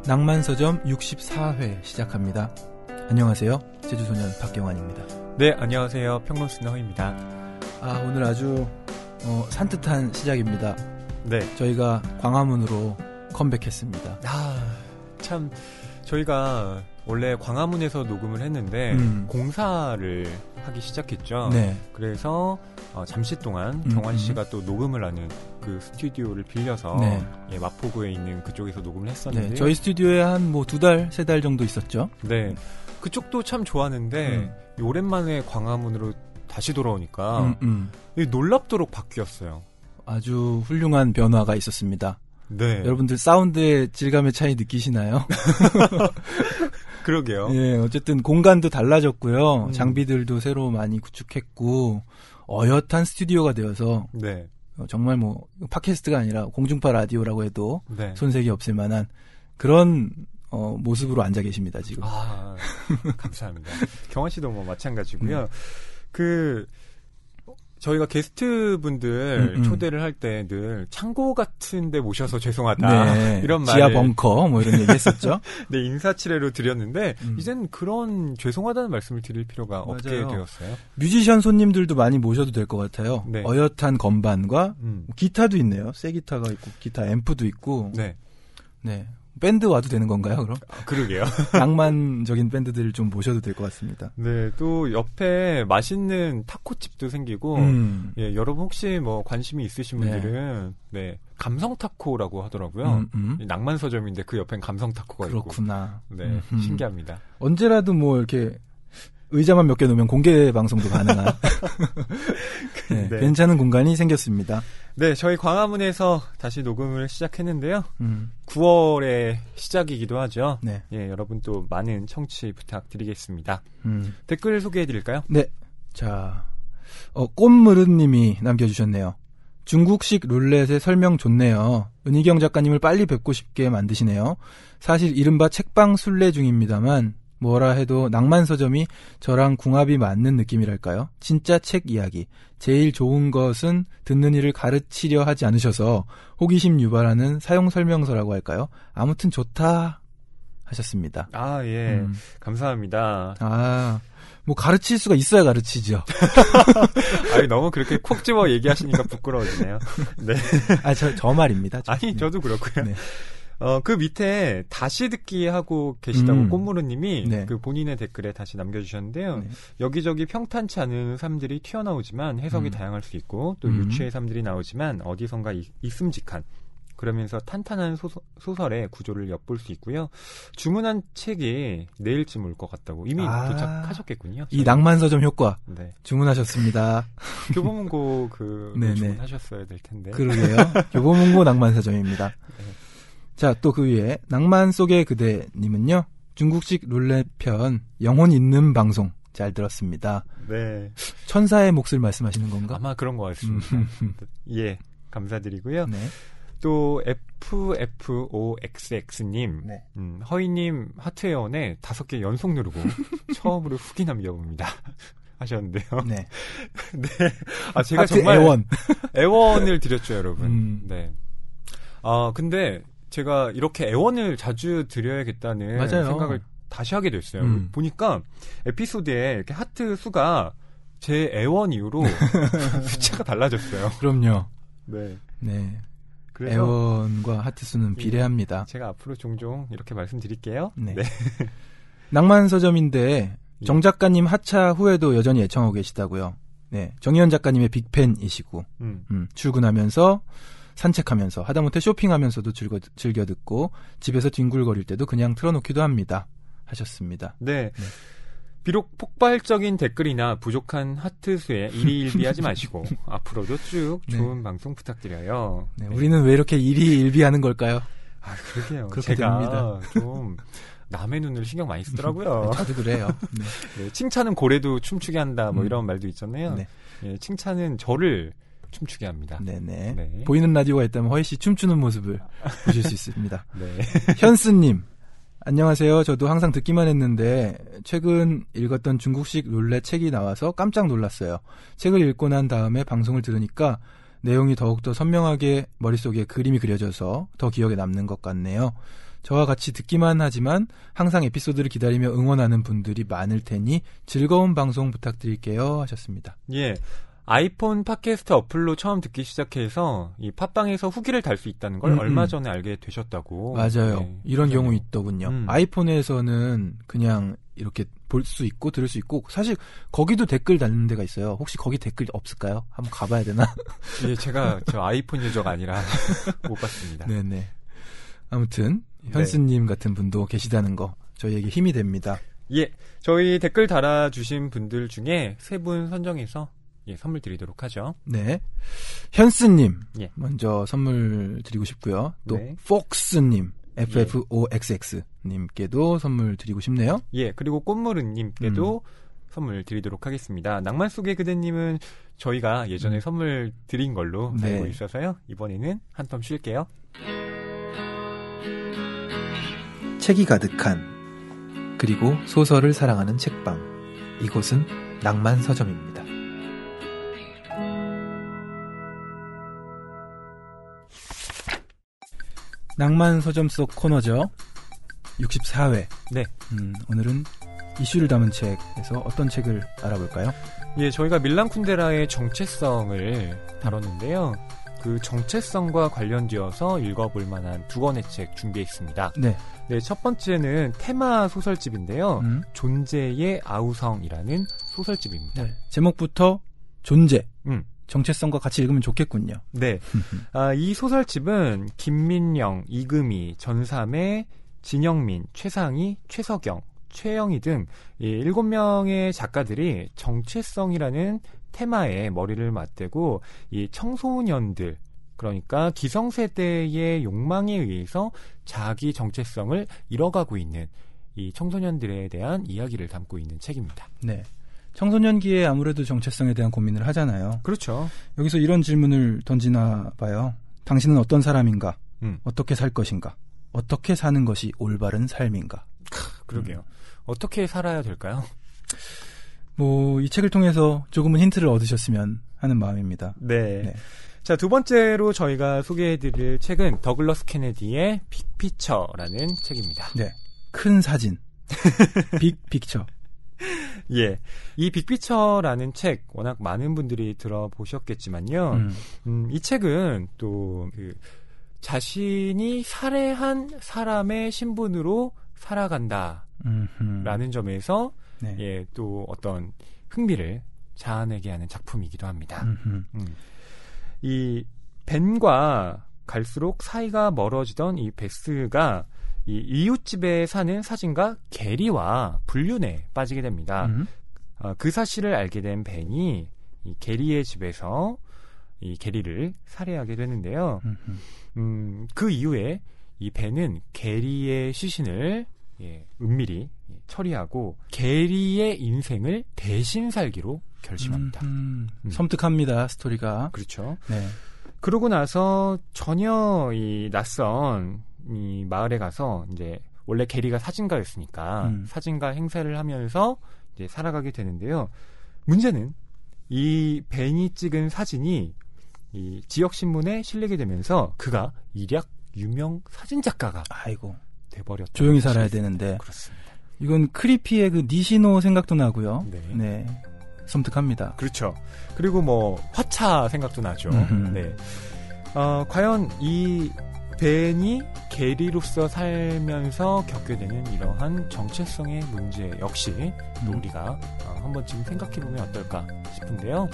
낭만서점 64회 시작합니다. 안녕하세요. 제주소년 박경환입니다. 네, 안녕하세요. 평론스는 허입니다. 오늘 아주 산뜻한 시작입니다. 네, 저희가 광화문으로 컴백했습니다. 참 저희가 원래 광화문에서 녹음을 했는데 공사를 하기 시작했죠. 네. 그래서 잠시 동안 경환 씨가 또 녹음을 하는 그 스튜디오를 빌려서 네. 마포구에 있는 그쪽에서 녹음을 했었는데 네, 저희 스튜디오에 한 2달, 3달 정도 있었죠. 네, 그쪽도 참 좋았는데 오랜만에 광화문으로 다시 돌아오니까 놀랍도록 바뀌었어요. 아주 훌륭한 변화가 있었습니다. 네. 여러분들 사운드의 질감의 차이 느끼시나요? 그러게요. 예, 어쨌든 공간도 달라졌고요. 장비들도 새로 많이 구축했고 어엿한 스튜디오가 되어서 네. 정말 팟캐스트가 아니라 공중파 라디오라고 해도 네. 손색이 없을 만한 그런 모습으로 앉아 계십니다, 지금. 감사합니다. 경환 씨도 마찬가지고요. 저희가 게스트분들 초대를 할 때 늘 창고 같은 데 모셔서 죄송하다. 네, 이런 말. 지하 벙커 이런 얘기 했었죠. 네, 인사치레로 드렸는데 이젠 그런 죄송하다는 말씀을 드릴 필요가 없게 되었어요. 뮤지션 손님들도 많이 모셔도 될 것 같아요. 네. 어엿한 건반과 기타도 있네요. 새 기타가 있고 기타 앰프도 있고. 네. 네. 밴드 와도 되는 건가요, 그럼? 그러게요. 낭만적인 밴드들을 좀 모셔도 될 것 같습니다. 네, 또 옆에 맛있는 타코집도 생기고, 예, 여러분 혹시 관심이 있으신 분들은, 네, 감성 타코라고 하더라고요. 낭만 서점인데 그 옆엔 감성 타코가 그렇구나. 있고. 네, 신기합니다. 언제라도 이렇게 의자만 몇 개 놓으면 공개 방송도 가능한 네, 네. 괜찮은 공간이 생겼습니다. 네, 저희 광화문에서 다시 녹음을 시작했는데요. 9월의 시작이기도 하죠. 네. 예, 여러분 또 많은 청취 부탁드리겠습니다. 댓글 소개해드릴까요? 네. 자, 꽃무릇님이 남겨주셨네요. 중국식 룰렛의 설명 좋네요. 은희경 작가님을 빨리 뵙고 싶게 만드시네요. 사실 이른바 책방 순례 중입니다만 뭐라 해도 낭만서점이 저랑 궁합이 맞는 느낌이랄까요? 진짜 책 이야기. 제일 좋은 것은 듣는 이를 가르치려 하지 않으셔서 호기심 유발하는 사용설명서라고 할까요? 아무튼 좋다 하셨습니다. 예. 감사합니다. 가르칠 수가 있어야 가르치죠. 너무 그렇게 콕 집어 얘기하시니까 부끄러워지네요. 네. 저 말입니다. 저도 그렇고요. 네. 그 밑에 다시 듣기 하고 계시다고 꽃무르님이 네. 그 본인의 댓글에 다시 남겨주셨는데요. 네. 여기저기 평탄치 않은 삶들이 튀어나오지만 해석이 다양할 수 있고 또 유추의 삶들이 나오지만 어디선가 있음직한 그러면서 탄탄한 소설의 구조를 엿볼 수 있고요. 주문한 책이 내일쯤 올 것 같다고 이미 도착하셨겠군요. 이 낭만서점 효과 네. 주문하셨습니다. 교보문고 주문하셨어야 될 텐데. 그러게요. 교보문고 낭만서점입니다. 네. 자, 또 그 위에 낭만 속의 그대님은요. 중국식 룰렛 편 영혼 있는 방송 잘 들었습니다. 네. 천사의 몫을 말씀하시는 건가? 아마 그런 것 같습니다. 예, 감사드리고요. 네. 또 FFOXX님, 네. 허이님 하트회원에 5개 연속 누르고 처음으로 후기 남겨봅니다. 하셨는데요. 네. 네. 제가 정말 애원을 드렸죠, 여러분. 네. 근데 제가 이렇게 애원을 자주 드려야겠다는 맞아요. 생각을 다시 하게 됐어요. 보니까 에피소드에 이렇게 하트 수가 제 애원 이후로 숫자가 달라졌어요. 그럼요. 네. 네. 그래서 애원과 하트 수는 비례합니다. 제가 앞으로 종종 이렇게 말씀드릴게요. 네. 네. 낭만서점인데 정 작가님 하차 후에도 여전히 애청하고 계시다고요. 네. 정희연 작가님의 빅팬이시고 출근하면서 산책하면서 하다못해 쇼핑하면서도 즐겨 듣고 집에서 뒹굴거릴 때도 그냥 틀어놓기도 합니다. 하셨습니다. 네. 비록 폭발적인 댓글이나 부족한 하트 수에 일희일비하지 마시고 앞으로도 쭉 좋은 방송 부탁드려요. 네, 우리는 왜 이렇게 일희일비하는 걸까요? 그러게요. 그렇게 제가 됩니다. 좀 남의 눈을 신경 많이 쓰더라고요. 저도 그래요. 네. 네, 칭찬은 고래도 춤추게 한다 이런 말도 있잖아요. 네. 네, 칭찬은 저를 춤추게 합니다. 네네. 네. 보이는 라디오가 있다면 허희 씨 춤추는 모습을 보실 수 있습니다. 네. 현스님, 안녕하세요. 저도 항상 듣기만 했는데 최근 읽었던 중국식 룰렛 책이 나와서 깜짝 놀랐어요. 책을 읽고 난 다음에 방송을 들으니까 내용이 더욱더 선명하게 머릿속에 그림이 그려져서 더 기억에 남는 것 같네요. 저와 같이 듣기만 하지만 항상 에피소드를 기다리며 응원하는 분들이 많을 테니 즐거운 방송 부탁드릴게요 하셨습니다. 예. 아이폰 팟캐스트 어플로 처음 듣기 시작해서 이 팟빵에서 후기를 달 수 있다는 걸 얼마 전에 알게 되셨다고. 맞아요. 네, 이런 그러네요. 경우 있더군요. 아이폰에서는 그냥 이렇게 볼 수 있고 들을 수 있고 사실 거기도 댓글 달는 데가 있어요. 혹시 거기 댓글 없을까요? 한번 가봐야 되나? 예, 제가 저 아이폰 유저가 아니라 못 봤습니다. 네네. 아무튼 현수님 같은 분도 계시다는 거 저희에게 힘이 됩니다. 예, 저희 댓글 달아주신 분들 중에 3분 선정해서 선물 드리도록 하죠. 네. 현스님, 예. 먼저 선물 드리고 싶고요. 또, 네. 폭스님, FFOXX님께도 선물 드리고 싶네요. 예, 그리고 꽃무른님께도 선물 드리도록 하겠습니다. 낭만 속의 그대님은 저희가 예전에 선물 드린 걸로 네. 알고 있어서요. 이번에는 한텀 쉴게요. 책이 가득한, 그리고 소설을 사랑하는 책방. 이곳은 낭만 서점입니다. 낭만 서점 속 코너죠. 64회. 네. 오늘은 이슈를 담은 책에서 어떤 책을 알아볼까요? 예, 저희가 밀란 쿤데라의 정체성을 다뤘는데요. 그 정체성과 관련되어서 읽어볼 만한 2권의 책 준비했습니다. 네. 네, 첫 번째는 테마 소설집인데요. 존재의 아우성이라는 소설집입니다. 네. 제목부터 존재. 음. 정체성과 같이 읽으면 좋겠군요. 네. 이 소설집은 김민영, 이금희, 전삼의, 진영민, 최상희, 최석영, 최영희 등 7명의 작가들이 정체성이라는 테마에 머리를 맞대고 이 청소년들, 그러니까 기성세대의 욕망에 의해서 자기 정체성을 잃어가고 있는 이 청소년들에 대한 이야기를 담고 있는 책입니다. 네. 청소년기에 아무래도 정체성에 대한 고민을 하잖아요. 그렇죠. 여기서 이런 질문을 던지나 봐요. 당신은 어떤 사람인가? 어떻게 살 것인가? 어떻게 사는 것이 올바른 삶인가? 그러게요. 어떻게 살아야 될까요? 이 책을 통해서 조금은 힌트를 얻으셨으면 하는 마음입니다. 네. 네. 자, 2번째로 저희가 소개해드릴 책은 더글러스 케네디의 빅피처라는 책입니다. 네. 큰 사진. 빅픽처. 예. 이 빅피처라는 책, 워낙 많은 분들이 들어보셨겠지만요. 이 책은 또, 자신이 살해한 사람의 신분으로 살아간다. 라는 점에서, 네. 예, 또 어떤 흥미를 자아내게 하는 작품이기도 합니다. 이 벤과 갈수록 사이가 멀어지던 이 베스가 이 이웃집에 사는 사진가 게리와 불륜에 빠지게 됩니다. 그 사실을 알게 된 벤이 이 게리의 집에서 이 게리를 살해하게 되는데요. 그 이후에 이 벤은 게리의 시신을 은밀히 처리하고 게리의 인생을 대신 살기로 결심합니다. 섬뜩합니다, 스토리가. 그렇죠. 네. 그러고 나서 전혀 이 낯선 이 마을에 가서 이제 원래 게리가 사진가였으니까 사진가 행세를 하면서 이제 살아가게 되는데요. 문제는 이 벤이 찍은 사진이 이 지역 신문에 실리게 되면서 그가 일약 유명 사진 작가가 아이고. 돼버렸다. 조용히 살아야 되는데. 그렇습니다. 이건 크리피의 그 니시노 생각도 나고요. 네. 네. 섬뜩합니다. 그렇죠. 그리고 뭐 화차 생각도 나죠. 네. 과연 이 벤이 게리로서 살면서 겪게 되는 이러한 정체성의 문제 역시 또 우리가 한 번쯤 생각해보면 어떨까 싶은데요.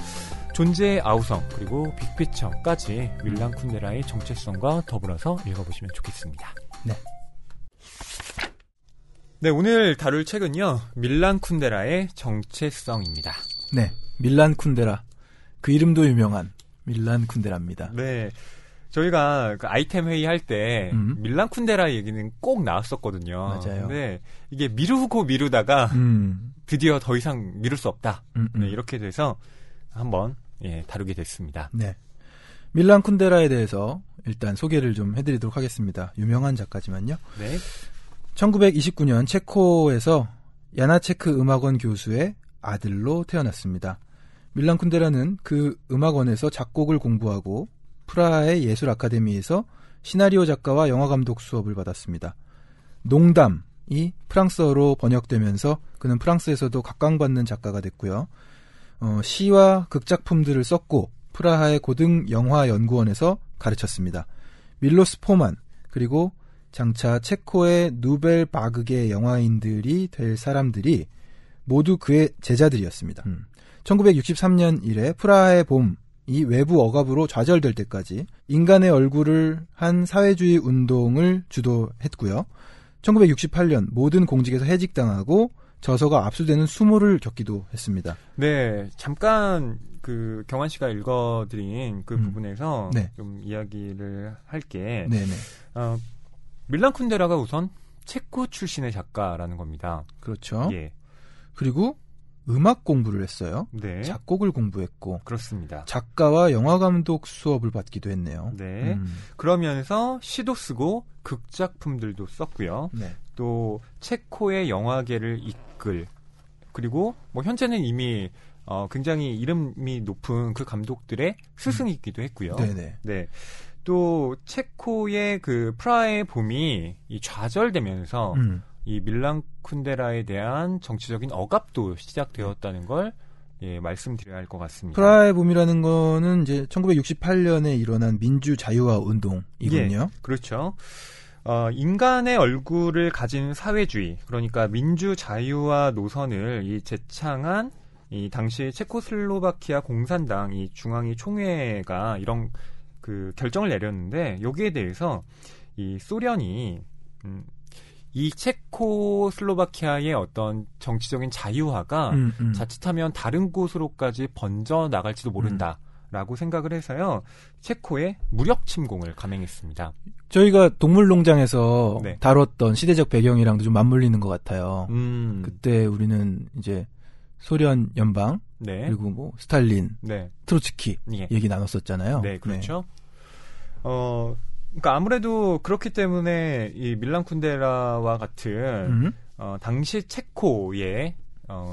존재의 아우성 그리고 빅피처까지 밀란 쿤데라의 정체성과 더불어서 읽어보시면 좋겠습니다. 네. 네, 오늘 다룰 책은요. 밀란 쿤데라의 정체성입니다. 네, 밀란 쿤데라. 그 이름도 유명한 밀란 쿤데라입니다. 네. 저희가 그 아이템 회의할 때 밀란 쿤데라 얘기는 꼭 나왔었거든요. 맞아요. 근데 이게 미루다가 드디어 더 이상 미룰 수 없다. 네, 이렇게 돼서 한번 다루게 됐습니다. 네. 밀란 쿤데라에 대해서 일단 소개를 좀 해드리도록 하겠습니다. 유명한 작가지만요. 네. 1929년 체코에서 야나체크 음악원 교수의 아들로 태어났습니다. 밀란 쿤데라는 그 음악원에서 작곡을 공부하고 프라하의 예술 아카데미에서 시나리오 작가와 영화 감독 수업을 받았습니다. 농담이 프랑스어로 번역되면서 그는 프랑스에서도 각광받는 작가가 됐고요. 시와 극작품들을 썼고 프라하의 고등영화연구원에서 가르쳤습니다. 밀로스 포만 그리고 장차 체코의 누벨바그계 영화인들이 될 사람들이 모두 그의 제자들이었습니다. 1963년 이래 프라하의 봄이 외부 억압으로 좌절될 때까지 인간의 얼굴을 한 사회주의 운동을 주도했고요. 1968년 모든 공직에서 해직당하고 저서가 압수되는 수모를 겪기도 했습니다. 네, 잠깐 그 경환 씨가 읽어드린 그 부분에서 네. 좀 이야기를 할게. 네네. 밀란 쿤데라가 우선 체코 출신의 작가라는 겁니다. 그렇죠. 예. 그리고 음악 공부를 했어요. 네. 작곡을 공부했고. 그렇습니다. 작가와 영화감독 수업을 받기도 했네요. 네. 그러면서 시도 쓰고 극작품들도 썼고요. 네. 또 체코의 영화계를 이끌 그리고 뭐 현재는 이미 굉장히 이름이 높은 그 감독들의 스승이기도 했고요. 네네. 네. 또 체코의 그 프라하의 봄이 이 좌절되면서 이 밀란 쿤데라에 대한 정치적인 억압도 시작되었다는 걸 말씀드려야 할 것 같습니다. 프라하의 봄이라는 거는 이제 1968년에 일어난 민주 자유화 운동이군요. 예, 그렇죠. 인간의 얼굴을 가진 사회주의, 그러니까 민주 자유화 노선을 이 제창한 이 당시 체코슬로바키아 공산당 이 중앙위 총회가 이런 그 결정을 내렸는데 여기에 대해서 이 소련이 이 체코슬로바키아의 어떤 정치적인 자유화가 자칫하면 다른 곳으로까지 번져 나갈지도 모른다라고 생각을 해서요. 체코에 무력 침공을 감행했습니다. 저희가 동물농장에서 네. 다뤘던 시대적 배경이랑도 좀 맞물리는 것 같아요. 그때 우리는 이제 소련 연방 네. 그리고 뭐 스탈린, 네. 트로츠키 예. 얘기 나눴었잖아요. 네, 그렇죠. 그러니까 아무래도 그렇기 때문에 이 밀란 쿤데라와 같은 당시 체코의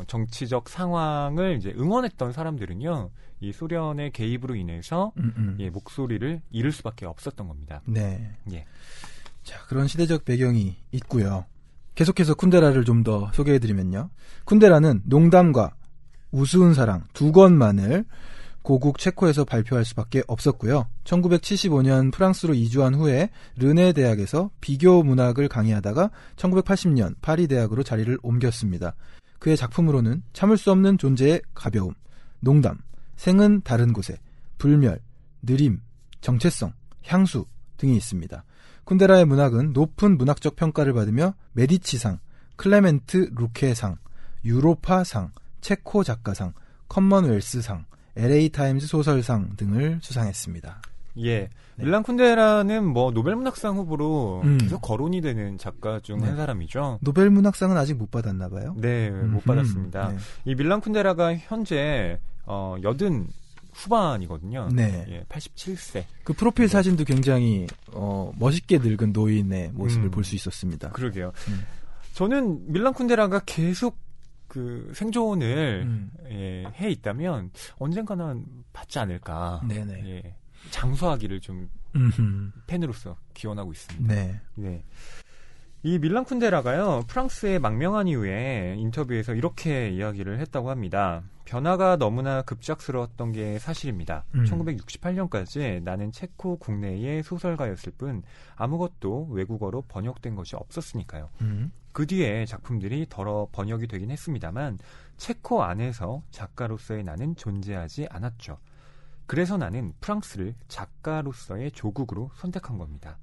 정치적 상황을 이제 응원했던 사람들은요, 이 소련의 개입으로 인해서 목소리를 잃을 수밖에 없었던 겁니다. 네. 예. 자, 그런 시대적 배경이 있고요. 계속해서 쿤데라를 좀 더 소개해드리면요. 쿤데라는 농담과 우스운 사랑 두 권만을 고국 체코에서 발표할 수밖에 없었고요. 1975년 프랑스로 이주한 후에 르네 대학에서 비교 문학을 강의하다가 1980년 파리 대학으로 자리를 옮겼습니다. 그의 작품으로는 참을 수 없는 존재의 가벼움, 농담, 생은 다른 곳에, 불멸, 느림, 정체성, 향수 등이 있습니다. 쿤데라의 문학은 높은 문학적 평가를 받으며 메디치상, 클레멘트 루케상, 유로파상, 체코 작가상, 커먼웰스상, LA타임즈 소설상 등을 수상했습니다. 예. 네. 밀란 쿤데라는 뭐 노벨문학상 후보로 계속 거론이 되는 작가 중 한 사람이죠. 노벨문학상은 아직 못 받았나 봐요? 네, 못 받았습니다. 네. 이 밀란 쿤데라가 현재 80 후반이거든요. 네. 예, 87세. 그 프로필 사진도 굉장히 멋있게 늙은 노인의 모습을 볼 수 있었습니다. 그러게요. 저는 밀란 쿤데라가 계속 그 생존을 해 있다면 언젠가는 받지 않을까. 네네. 예, 장수하기를 좀 팬으로서 기원하고 있습니다. 네. 네. 이 밀란 쿤데라가요, 프랑스에 망명한 이후에 인터뷰에서 이렇게 이야기를 했다고 합니다. 변화가 너무나 급작스러웠던 게 사실입니다. 1968년까지 나는 체코 국내의 소설가였을 뿐 아무것도 외국어로 번역된 것이 없었으니까요. 그 뒤에 작품들이 덜어 번역이 되긴 했습니다만 체코 안에서 작가로서의 나는 존재하지 않았죠. 그래서 나는 프랑스를 작가로서의 조국으로 선택한 겁니다.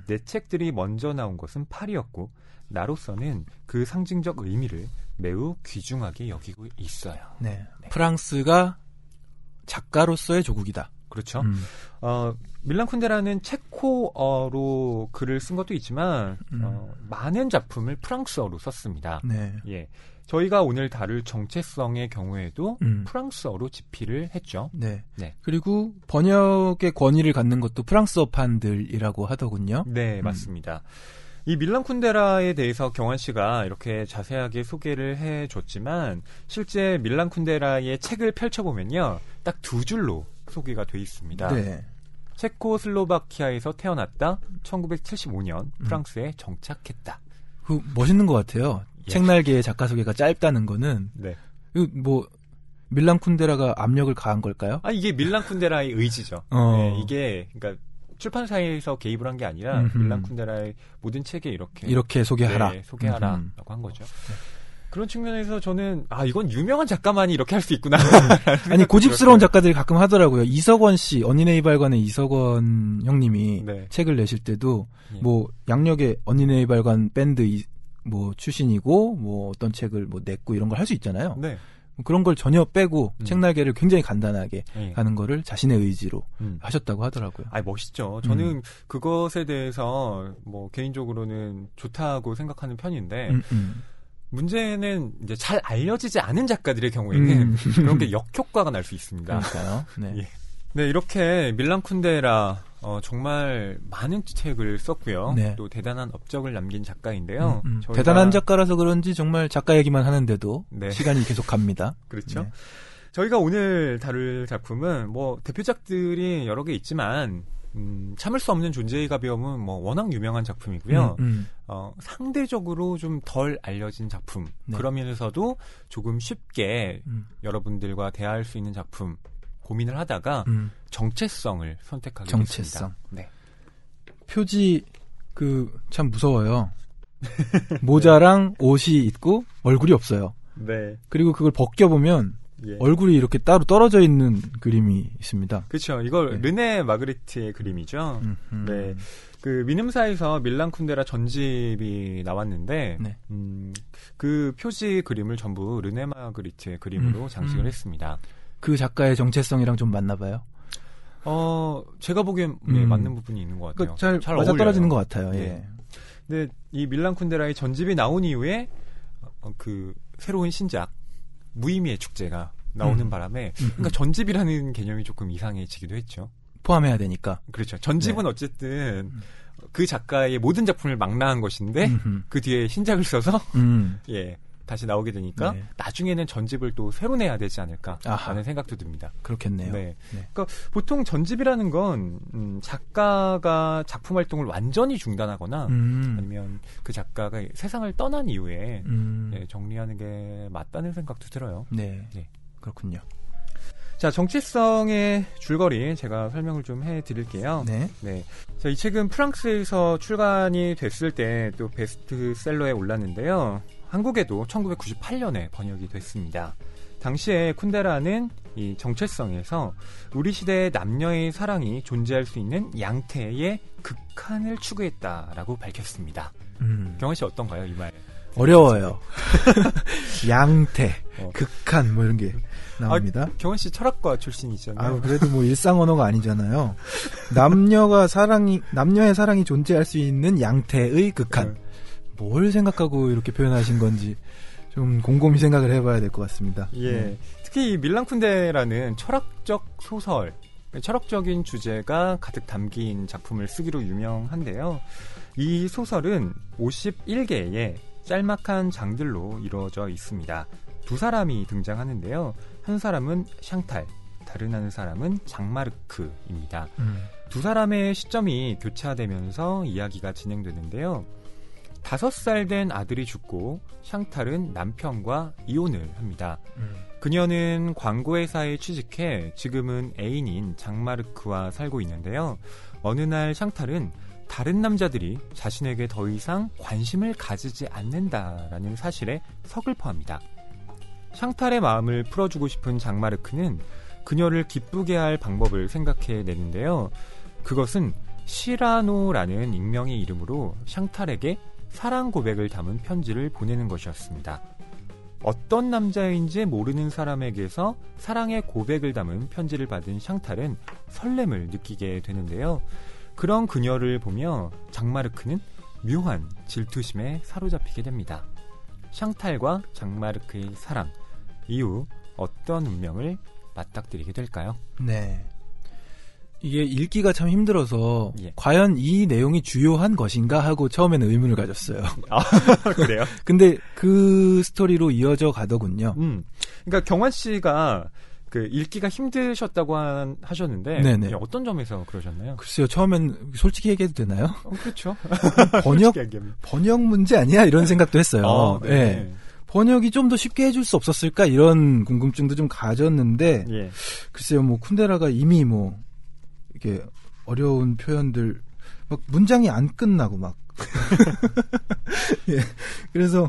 내 책들이 먼저 나온 것은 파리였고 나로서는 그 상징적 의미를 매우 귀중하게 여기고 있어요. 네. 프랑스가 작가로서의 조국이다. 그렇죠. 밀란 쿤데라는 체코어로 글을 쓴 것도 있지만 많은 작품을 프랑스어로 썼습니다. 네. 예. 저희가 오늘 다룰 정체성의 경우에도 프랑스어로 집필을 했죠. 네. 네. 그리고 번역의 권위를 갖는 것도 프랑스어판들이라고 하더군요. 네, 맞습니다. 이 밀란 쿤데라에 대해서 경환 씨가 이렇게 자세하게 소개를 해줬지만 실제 밀란 쿤데라의 책을 펼쳐보면요, 딱 두 줄로 소개가 돼 있습니다. 네. 체코슬로바키아에서 태어났다. 1975년 프랑스에 정착했다. 그 멋있는 것 같아요. 예. 책날개의 작가 소개가 짧다는 거는 네. 뭐 밀란 쿤데라가 압력을 가한 걸까요? 이게 밀란 쿤데라의 의지죠. 네, 이게 그러니까 출판사에서 개입을 한 게 아니라 밀란 쿤데라의 모든 책에 이렇게 소개하라. 네, 소개하라라고 한 거죠. 그런 측면에서 저는 이건 유명한 작가만이 이렇게 할 수 있구나. 아니 고집스러운 작가들이 가끔 하더라고요. 이석원 씨, 언니네 이발관의 이석원 형님이 네. 책을 내실 때도 예. 뭐 양력의 언니네 이발관 밴드 뭐 출신이고 뭐 어떤 책을 뭐 냈고 이런 걸 할 수 있잖아요. 네. 그런 걸 전혀 빼고 책날개를 굉장히 간단하게 예. 하는 거를 자신의 의지로 하셨다고 하더라고요. 멋있죠. 저는 그것에 대해서 뭐 개인적으로는 좋다고 생각하는 편인데 문제는 이제 잘 알려지지 않은 작가들의 경우에는 그런 게 역효과가 날 수 있습니다. 그러니까요. 네. 예. 네, 이렇게 밀란 쿤데라 정말 많은 책을 썼고요. 네. 또 대단한 업적을 남긴 작가인데요. 저희가... 대단한 작가라서 그런지 정말 작가 얘기만 하는데도 네. 시간이 계속 갑니다. 그렇죠. 네. 저희가 오늘 다룰 작품은 뭐 대표작들이 여러 개 있지만 참을 수 없는 존재의 가벼움은 뭐 워낙 유명한 작품이고요. 상대적으로 좀 덜 알려진 작품. 네. 그러면서도 조금 쉽게 여러분들과 대화할 수 있는 작품 고민을 하다가 정체성을 선택하게 정체성. 됐습니다. 네. 표지 참 무서워요. 모자랑 옷이 있고 얼굴이 없어요. 네. 그리고 그걸 벗겨보면 예. 얼굴이 이렇게 따로 떨어져 있는 그림이 있습니다. 그렇죠. 이걸 네. 르네 마그리트의 그림이죠. 네. 그 미눔사에서 밀란 쿤데라 전집이 나왔는데 네. 그 표지 그림을 전부 르네 마그리트의 그림으로 장식을 했습니다. 그 작가의 정체성이랑 좀 맞나 봐요. 제가 보기엔 네, 맞는 부분이 있는 것 같아요. 잘 맞아 어울려요. 떨어지는 것 같아요. 네. 예. 근데 이 밀란 쿤데라의 전집이 나온 이후에 그 새로운 신작 무의미의 축제가 나오는 바람에 그러니까 전집이라는 개념이 조금 이상해지기도 했죠. 포함해야 되니까. 그렇죠. 전집은 어쨌든 그 작가의 모든 작품을 망라한 것인데 그 뒤에 신작을 써서 예 다시 나오게 되니까 네. 나중에는 전집을 또 새로 내야 되지 않을까라는 아하. 생각도 듭니다. 그렇겠네요. 네. 네. 그러니까 보통 전집이라는 건 작가가 작품 활동을 완전히 중단하거나 아니면 그 작가가 세상을 떠난 이후에 네, 정리하는 게 맞다는 생각도 들어요. 네. 네. 그렇군요. 자, 정체성의 줄거리 제가 설명을 좀 해드릴게요. 네. 네. 자, 이 책은 프랑스에서 출간이 됐을 때 또 베스트셀러에 올랐는데요. 한국에도 1998년에 번역이 됐습니다. 당시에 쿤데라는 이 정체성에서 우리 시대의 남녀의 사랑이 존재할 수 있는 양태의 극한을 추구했다라고 밝혔습니다. 경원 씨 어떤가요, 이 말? 어려워요. 양태, 극한 뭐 이런 게 나옵니다. 경원 씨 철학과 출신이잖아요. 그래도 뭐 일상 언어가 아니잖아요. 남녀의 사랑이 존재할 수 있는 양태의 극한. 뭘 생각하고 이렇게 표현하신 건지 좀 곰곰이 생각을 해봐야 될 것 같습니다. 예. 특히 이 밀란 쿤데라는 철학적 소설, 철학적인 주제가 가득 담긴 작품을 쓰기로 유명한데요. 이 소설은 51개의 짤막한 장들로 이루어져 있습니다. 두 사람이 등장하는데요. 한 사람은 샹탈, 다른 한 사람은 장마르크입니다. 두 사람의 시점이 교차되면서 이야기가 진행되는데요. 5살 된 아들이 죽고 샹탈은 남편과 이혼을 합니다. 그녀는 광고회사에 취직해 지금은 애인인 장마르크와 살고 있는데요. 어느 날 샹탈은 다른 남자들이 자신에게 더 이상 관심을 가지지 않는다라는 사실에 서글퍼합니다. 샹탈의 마음을 풀어주고 싶은 장마르크는 그녀를 기쁘게 할 방법을 생각해내는데요. 그것은 시라노라는 익명의 이름으로 샹탈에게 사랑 고백을 담은 편지를 보내는 것이었습니다. 어떤 남자인지 모르는 사람에게서 사랑의 고백을 담은 편지를 받은 샹탈은 설렘을 느끼게 되는데요. 그런 그녀를 보며 장마르크는 묘한 질투심에 사로잡히게 됩니다. 샹탈과 장마르크의 사랑, 이후 어떤 운명을 맞닥뜨리게 될까요? 네. 이게 읽기가 참 힘들어서 예. 과연 이 내용이 주요한 것인가 하고 처음에는 의문을 가졌어요. 그래요? 근데 그 스토리로 이어져 가더군요. 그러니까 경환 씨가 그 읽기가 힘드셨다고 하셨는데 네네. 어떤 점에서 그러셨나요? 글쎄요, 처음엔 솔직히 얘기해도 되나요? 그렇죠. 번역 문제 아니야? 이런 생각도 했어요. 네. 네. 번역이 좀 더 쉽게 해줄 수 없었을까? 이런 궁금증도 좀 가졌는데, 예. 글쎄요, 뭐 쿤데라가 이미 뭐 이게 어려운 표현들 막 문장이 안 끝나고 막 예. 그래서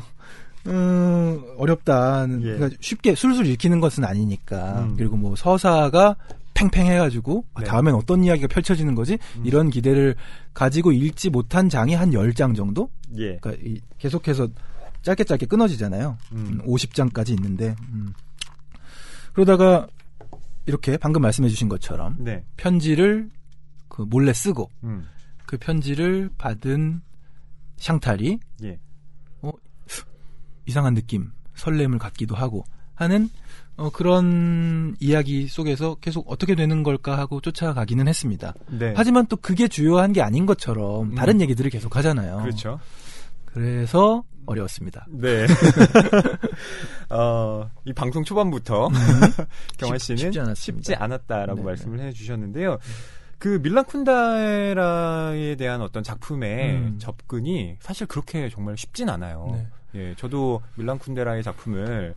어렵다. 예. 그러니까 쉽게 술술 읽히는 것은 아니니까. 그리고 뭐 서사가 팽팽해가지고 네. 다음엔 어떤 이야기가 펼쳐지는 거지? 이런 기대를 가지고 읽지 못한 장이 한 10장 정도? 예. 그러니까 계속해서 짧게 끊어지잖아요. 50장까지 있는데. 그러다가 이렇게 방금 말씀해 주신 것처럼 네. 편지를 그 몰래 쓰고 그 편지를 받은 샹탈이 예. 이상한 느낌, 설렘을 갖기도 하고 하는 그런 이야기 속에서 계속 어떻게 되는 걸까 하고 쫓아가기는 했습니다. 네. 하지만 또 그게 주요한 게 아닌 것처럼 다른 얘기들을 계속 하잖아요. 그렇죠. 그래서 어려웠습니다. 네. 이 방송 초반부터 경환 씨는 쉽지 않았다라고 네네. 말씀을 해주셨는데요. 그 밀란 쿤데라에 대한 어떤 작품의 접근이 사실 그렇게 정말 쉽진 않아요. 네. 예, 저도 밀란 쿤데라의 작품을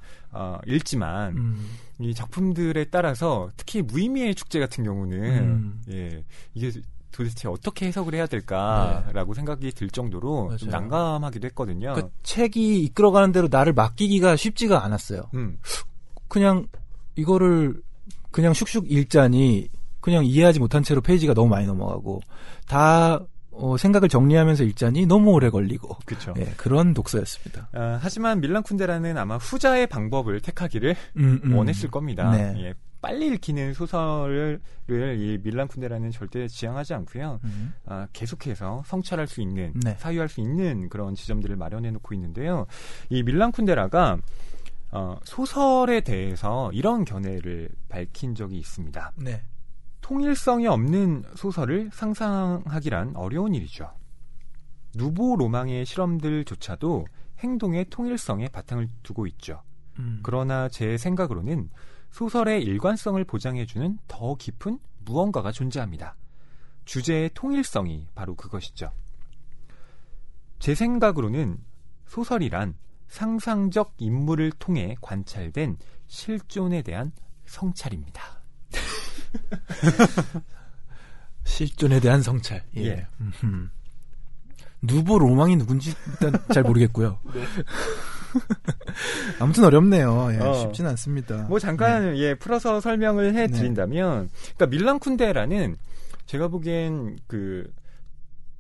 읽지만 이 작품들에 따라서 특히 무의미의 축제 같은 경우는 예, 이게 도대체 어떻게 해석을 해야 될까라고 생각이 들 정도로 좀 난감하기도 했거든요. 그 책이 이끌어가는 대로 나를 맡기기가 쉽지가 않았어요. 그냥 이거를 그냥 슉슉 읽자니 그냥 이해하지 못한 채로 페이지가 너무 많이 넘어가고 다 생각을 정리하면서 읽자니 너무 오래 걸리고 그렇죠. 예, 그런 독서였습니다. 하지만 밀란 쿤데라는 아마 후자의 방법을 택하기를 원했을 겁니다. 네. 예, 빨리 읽히는 소설을 이 밀란 쿤데라는 절대 지향하지 않고요. 계속해서 성찰할 수 있는, 네. 사유할 수 있는 그런 지점들을 마련해 놓고 있는데요. 이 밀란 쿤데라가 소설에 대해서 이런 견해를 밝힌 적이 있습니다. 네. 통일성이 없는 소설을 상상하기란 어려운 일이죠. 누보 로망의 실험들조차도 행동의 통일성에 바탕을 두고 있죠. 그러나 제 생각으로는 소설의 일관성을 보장해주는 더 깊은 무언가가 존재합니다. 주제의 통일성이 바로 그것이죠. 제 생각으로는 소설이란 상상적 인물을 통해 관찰된 실존에 대한 성찰입니다. 실존에 대한 성찰. 예. 예. 누보 로망이 누군지 일단 잘 모르겠고요. 네. 아무튼 어렵네요. 예, 쉽지는 않습니다. 뭐 잠깐 예, 풀어서 설명을 해드린다면, 그러니까 밀란 쿤데라는 제가 보기엔 그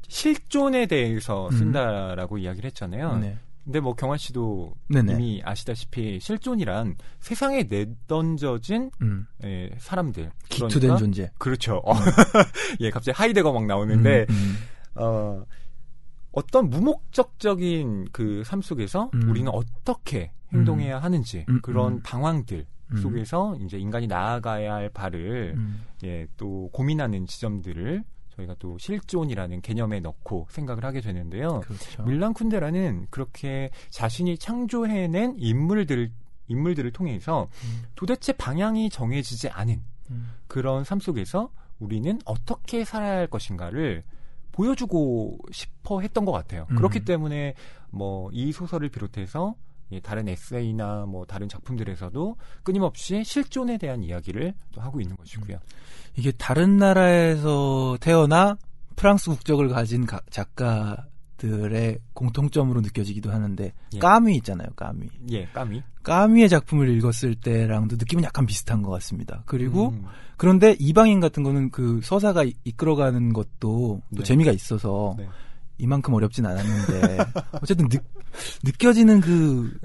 실존에 대해서 쓴다라고 이야기를 했잖아요. 네. 근데 뭐 경환 씨도 이미 아시다시피 실존이란 세상에 내던져진 예, 사람들, 기투된 그러니까, 존재. 그렇죠. 예, 갑자기 하이데거 막 나오는데 어떤 무목적적인 그 삶 속에서 우리는 어떻게 행동해야 하는지 그런 방황들 속에서 이제 인간이 나아가야 할 바를 예, 또 고민하는 지점들을 저희가 또 실존이라는 개념에 넣고 생각을 하게 되는데요. 그렇죠. 밀란 쿤데라는 그렇게 자신이 창조해낸 인물들을 통해서 도대체 방향이 정해지지 않은 그런 삶 속에서 우리는 어떻게 살아야 할 것인가를 보여주고 싶어 했던 것 같아요. 그렇기 때문에 뭐 이 소설을 비롯해서 다른 에세이나 뭐 다른 작품들에서도 끊임없이 실존에 대한 이야기를 또 하고 있는 것이고요. 이게 다른 나라에서 태어나 프랑스 국적을 가진 작가들의 공통점으로 느껴지기도 하는데 까뮤 있잖아요. 까뮤. 예, 까뮤. 까뮤의 작품을 읽었을 때랑도 느낌은 약간 비슷한 것 같습니다. 그리고 그런데 이방인 같은 거는 그 서사가 이끌어가는 것도 또 재미가 있어서 이만큼 어렵진 않았는데 어쨌든 느껴지는 그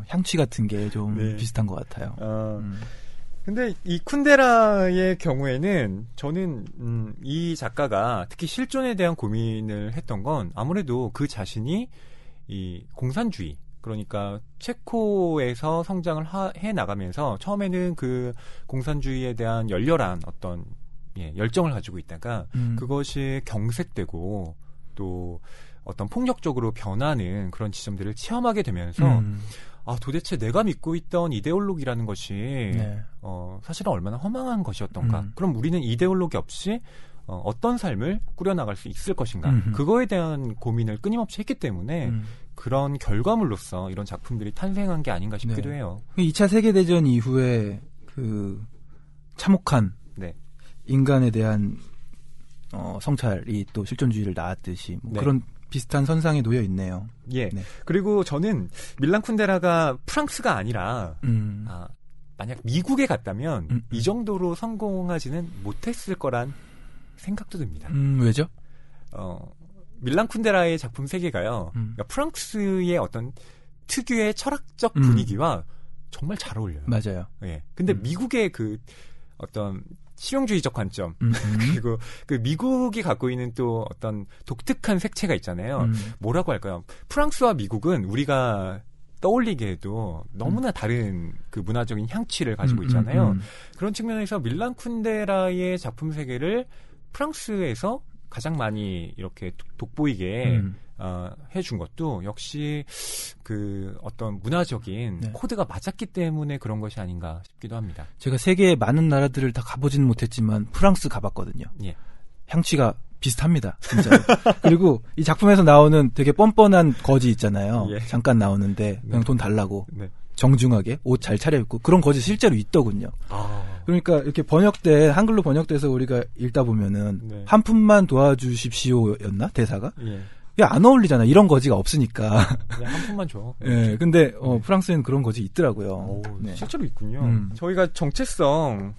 향취 같은 게 좀 비슷한 것 같아요. 근데 이 쿤데라의 경우에는 저는 이 작가가 특히 실존에 대한 고민을 했던 건 아무래도 그 자신이 이 공산주의, 그러니까 체코에서 성장을 해 나가면서 처음에는 그 공산주의에 대한 열렬한 어떤 열정을 가지고 있다가 그것이 경색되고 또 어떤 폭력적으로 변하는 그런 지점들을 체험하게 되면서 도대체 내가 믿고 있던 이데올로기라는 것이 네. 사실은 얼마나 허망한 것이었던가. 그럼 우리는 이데올로기 없이 어떤 삶을 꾸려나갈 수 있을 것인가. 그거에 대한 고민을 끊임없이 했기 때문에 그런 결과물로서 이런 작품들이 탄생한 게 아닌가 싶기도 네. 해요. 2차 세계대전 이후에 그 참혹한 네. 인간에 대한 성찰이 또 실존주의를 낳았듯이 뭐 네. 그런 비슷한 선상에 놓여 있네요. 예. 네. 그리고 저는 밀란 쿤데라가 프랑스가 아니라 만약 미국에 갔다면 이 정도로 성공하지는 못했을 거란 생각도 듭니다. 왜죠? 밀란 쿤데라의 작품 세계가요. 그러니까 프랑스의 어떤 특유의 철학적 분위기와 정말 잘 어울려요. 맞아요. 예. 근데 미국의 그 어떤 실용주의적 관점 그리고 그 미국이 갖고 있는 또 어떤 독특한 색채가 있잖아요. 뭐라고 할까요? 프랑스와 미국은 우리가 떠올리기에도 너무나 다른 그 문화적인 향취를 가지고 있잖아요. 그런 측면에서 밀란 쿤데라의 작품 세계를 프랑스에서 가장 많이 이렇게 돋보이게 해준 것도 역시 그 어떤 문화적인 네. 코드가 맞았기 때문에 그런 것이 아닌가 싶기도 합니다. 제가 세계의 많은 나라들을 다 가보지는 못했지만 프랑스 가봤거든요. 예. 향취가 비슷합니다. 진짜. 그리고 이 작품에서 나오는 되게 뻔뻔한 거지 있잖아요. 예. 잠깐 나오는데 그냥 네. 돈 달라고 네. 정중하게 옷 잘 차려입고 그런 거지 실제로 있더군요. 그러니까 이렇게 한글로 번역돼서 우리가 읽다 보면은 네. 한 푼만 도와주십시오였나 대사가? 예. 이게 안 어울리잖아. 이런 거지가 없으니까. 그냥 한 푼만 줘. 예. 근데 프랑스에는 그런 거지 있더라고요. 오, 네. 실제로 있군요. 저희가 정체성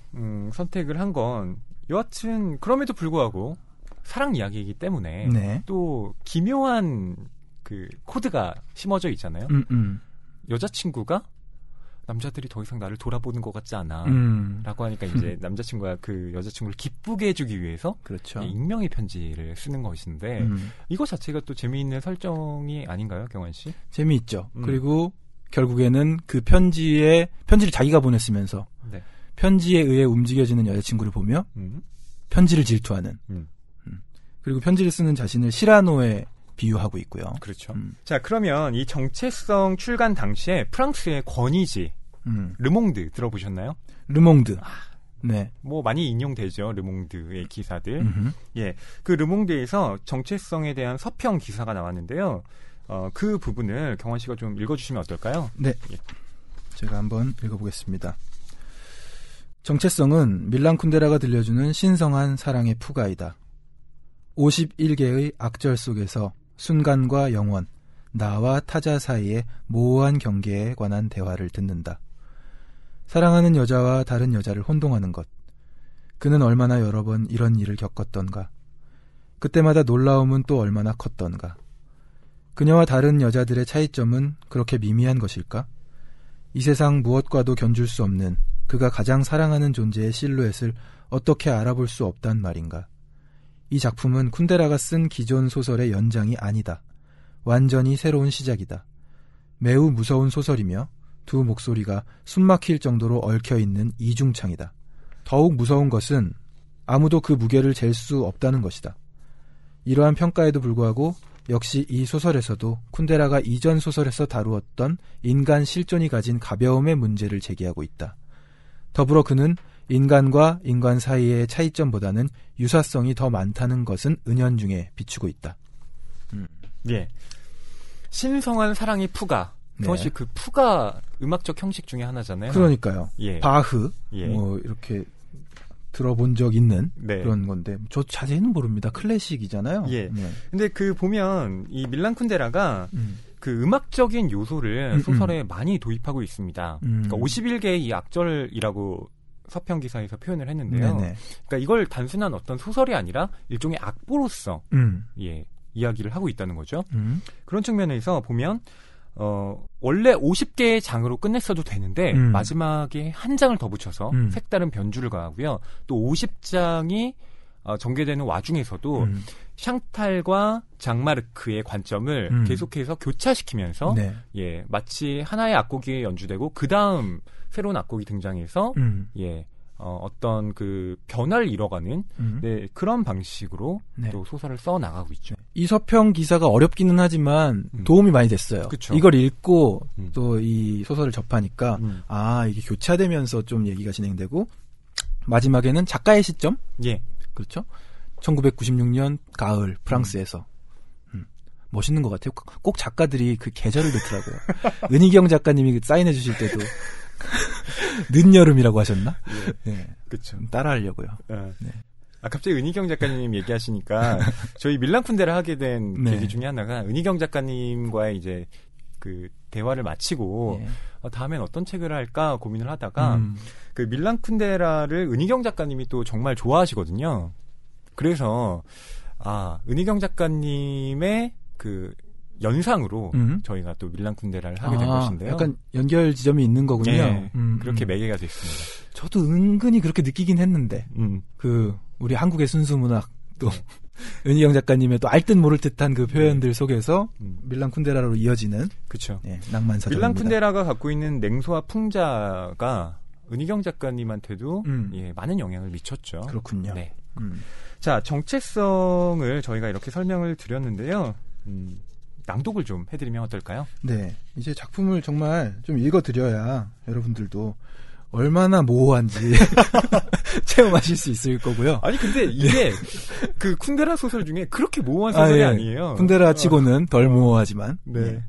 선택을 한 건 여하튼 그럼에도 불구하고 사랑 이야기이기 때문에 네. 또 기묘한 그 코드가 심어져 있잖아요. 여자친구가 남자들이 더 이상 나를 돌아보는 것 같지 않아 라고 하니까 이제 남자친구가 그 여자친구를 기쁘게 해주기 위해서 그렇죠. 익명의 편지를 쓰는 것인데 이거 자체가 또 재미있는 설정이 아닌가요, 경환 씨? 재미있죠. 그리고 결국에는 그 편지를 자기가 보냈으면서 네. 편지에 의해 움직여지는 여자친구를 보며 편지를 질투하는 그리고 편지를 쓰는 자신을 시라노에 비유하고 있고요. 그렇죠. 자, 그러면 이 정체성 출간 당시에 프랑스의 권위지 르몽드 들어보셨나요? 르몽드. 네. 뭐 많이 인용되죠. 르몽드의 기사들. 예. 그 르몽드에서 정체성에 대한 서평 기사가 나왔는데요. 그 부분을 경환 씨가 좀 읽어주시면 어떨까요? 네. 예. 제가 한번 읽어보겠습니다. 정체성은 밀란 쿤데라가 들려주는 신성한 사랑의 푸가이다. 51개의 악절 속에서 순간과 영원, 나와 타자 사이의 모호한 경계에 관한 대화를 듣는다. 사랑하는 여자와 다른 여자를 혼동하는 것. 그는 얼마나 여러 번 이런 일을 겪었던가. 그때마다 놀라움은 또 얼마나 컸던가. 그녀와 다른 여자들의 차이점은 그렇게 미미한 것일까? 이 세상 무엇과도 견줄 수 없는 그가 가장 사랑하는 존재의 실루엣을 어떻게 알아볼 수 없단 말인가. 이 작품은 쿤데라가 쓴 기존 소설의 연장이 아니다. 완전히 새로운 시작이다. 매우 무서운 소설이며 두 목소리가 숨막힐 정도로 얽혀있는 이중창이다. 더욱 무서운 것은 아무도 그 무게를 잴 수 없다는 것이다. 이러한 평가에도 불구하고 역시 이 소설에서도 쿤데라가 이전 소설에서 다루었던 인간 실존이 가진 가벼움의 문제를 제기하고 있다. 더불어 그는 인간과 인간 사이의 차이점보다는 유사성이 더 많다는 것은 은연중에 비추고 있다. 예. 신성한 사랑의 푸가. 네. 사실 그 푸가 음악적 형식 중에 하나잖아요. 그러니까요. 예. 바흐 예. 뭐 이렇게 들어본 적 있는 네. 그런 건데 저 자세히는 모릅니다. 클래식이잖아요. 예. 네. 근데 그 보면 이 밀란 쿤데라가 그 음악적인 요소를 소설에 많이 도입하고 있습니다. 그러니까 51개의 이 악절이라고 서평 기사에서 표현을 했는데요. 네네. 그러니까 이걸 단순한 어떤 소설이 아니라 일종의 악보로서 예, 이야기를 하고 있다는 거죠. 그런 측면에서 보면 원래 50개의 장으로 끝냈어도 되는데 마지막에 한 장을 더 붙여서 색다른 변주를 가하고요. 또 50장이 전개되는 와중에서도 샹탈과 장마르크의 관점을 계속해서 교차시키면서 네. 예, 마치 하나의 악곡이 연주되고 그 다음 새로운 악곡이 등장해서 예, 어떤 그 변화를 이뤄가는 네, 그런 방식으로 네. 또 소설을 써 나가고 있죠. 이 서평 기사가 어렵기는 하지만 도움이 많이 됐어요. 그쵸. 이걸 읽고 또 이 소설을 접하니까 이게 교차되면서 좀 얘기가 진행되고 마지막에는 작가의 시점? 예. 그렇죠. 1996년 가을 프랑스에서 멋있는 것 같아요. 꼭 작가들이 그 계절을 넣더라고요. 은희경 작가님이 사인해 주실 때도 늦여름이라고 하셨나? 예. 네. 그렇죠. 따라하려고요. 네. 갑자기 은희경 작가님 얘기하시니까 저희 밀란 쿤데라 하게 된 네. 계기 중에 하나가 은희경 작가님과의 이제 그 대화를 마치고 다음엔 어떤 책을 할까 고민을 하다가 그 밀란 쿤데라를 은희경 작가님이 또 정말 좋아하시거든요. 그래서 은희경 작가님의 그 연상으로 저희가 또 밀란 쿤데라를 하게 된 것인데요. 약간 연결 지점이 있는 거군요. 네, 그렇게 매개가 됐습니다. 저도 은근히 그렇게 느끼긴 했는데 우리 한국의 순수 문학 또 은희경 작가님의 또 알듯 모를 듯한 그 표현들 속에서 밀란 쿤데라로 이어지는 그렇죠. 낭만 사전입니다. 밀란 쿤데라가 갖고 있는 냉소와 풍자가 은희경 작가님한테도 많은 영향을 미쳤죠. 그렇군요. 네. 자, 정체성을 저희가 이렇게 설명을 드렸는데요. 낭독을 좀 해드리면 어떨까요? 네. 이제 작품을 정말 좀 읽어드려야 여러분들도 얼마나 모호한지 체험하실 수 있을 거고요. 아니, 근데 이게 그 쿤데라 소설 중에 그렇게 모호한 소설이 아니에요. 쿤데라 치고는 덜 모호하지만. 네.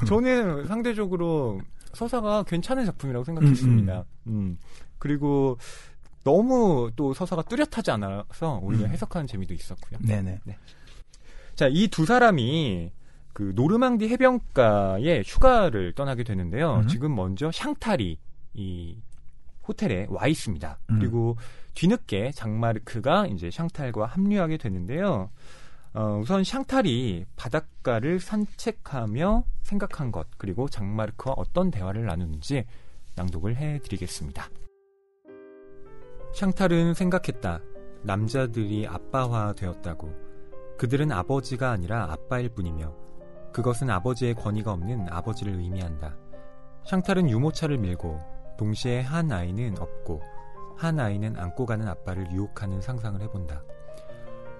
저는 상대적으로 서사가 괜찮은 작품이라고 생각했습니다. 그리고 너무 또 서사가 뚜렷하지 않아서 오히려 해석하는 재미도 있었고요. 네네. 네. 자, 이 두 사람이 그 노르망디 해변가에 휴가를 떠나게 되는데요. 지금 먼저 샹탈이 이 호텔에 와 있습니다. 그리고 뒤늦게 장마르크가 이제 샹탈과 합류하게 되는데요. 우선 샹탈이 바닷가를 산책하며 생각한 것, 그리고 장마르크와 어떤 대화를 나누는지 낭독을 해드리겠습니다. 샹탈은 생각했다. 남자들이 아빠화되었다고. 그들은 아버지가 아니라 아빠일 뿐이며 그것은 아버지의 권위가 없는 아버지를 의미한다. 샹탈은 유모차를 밀고 동시에 한 아이는 업고 한 아이는 안고 가는 아빠를 유혹하는 상상을 해본다.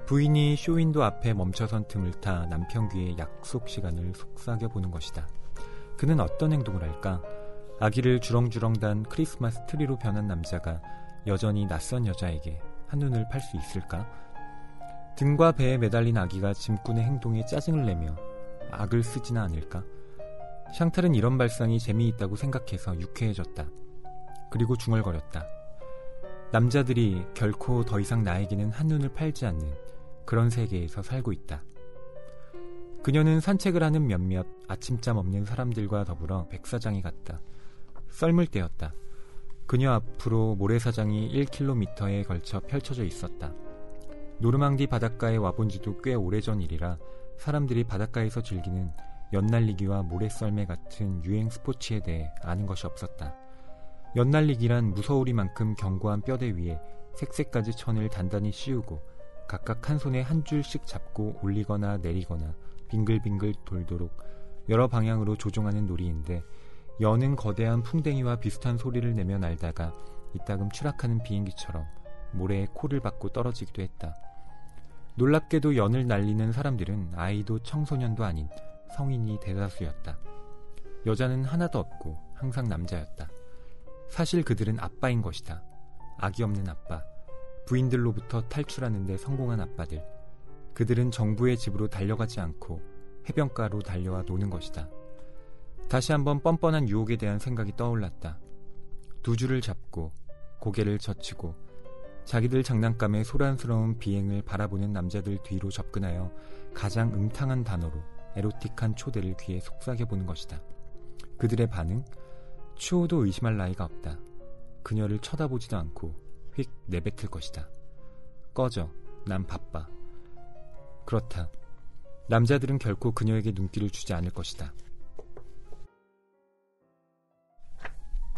부인이 쇼윈도 앞에 멈춰선 틈을 타 남편 귀에 약속 시간을 속삭여보는 것이다. 그는 어떤 행동을 할까? 아기를 주렁주렁 단 크리스마스 트리로 변한 남자가 여전히 낯선 여자에게 한눈을 팔 수 있을까? 등과 배에 매달린 아기가 짐꾼의 행동에 짜증을 내며 악을 쓰지는 않을까? 샹탈은 이런 발상이 재미있다고 생각해서 유쾌해졌다. 그리고 중얼거렸다. 남자들이 결코 더 이상 나에게는 한눈을 팔지 않는 그런 세계에서 살고 있다. 그녀는 산책을 하는 몇몇 아침잠 없는 사람들과 더불어 백사장이 갔다. 썰물 때였다. 그녀 앞으로 모래사장이 1km에 걸쳐 펼쳐져 있었다. 노르망디 바닷가에 와본 지도 꽤 오래전 일이라 사람들이 바닷가에서 즐기는 연날리기와 모래썰매 같은 유행 스포츠에 대해 아는 것이 없었다. 연날리기란 무서우리만큼 견고한 뼈대 위에 색색까지 천을 단단히 씌우고 각각 한 손에 한 줄씩 잡고 올리거나 내리거나 빙글빙글 돌도록 여러 방향으로 조종하는 놀이인데 여는 거대한 풍뎅이와 비슷한 소리를 내며 날다가 이따금 추락하는 비행기처럼 모래에 코를 박고 떨어지기도 했다. 놀랍게도 연을 날리는 사람들은 아이도 청소년도 아닌 성인이 대다수였다. 여자는 하나도 없고 항상 남자였다. 사실 그들은 아빠인 것이다. 악이 없는 아빠. 부인들로부터 탈출하는 데 성공한 아빠들. 그들은 정부의 집으로 달려가지 않고 해변가로 달려와 노는 것이다. 다시 한번 뻔뻔한 유혹에 대한 생각이 떠올랐다. 두 줄을 잡고 고개를 젖히고 자기들 장난감에 소란스러운 비행을 바라보는 남자들 뒤로 접근하여 가장 음탕한 단어로 에로틱한 초대를 귀에 속삭여보는 것이다. 그들의 반응? 추호도 의심할 나이가 없다. 그녀를 쳐다보지도 않고 휙 내뱉을 것이다. 꺼져. 난 바빠. 그렇다. 남자들은 결코 그녀에게 눈길을 주지 않을 것이다.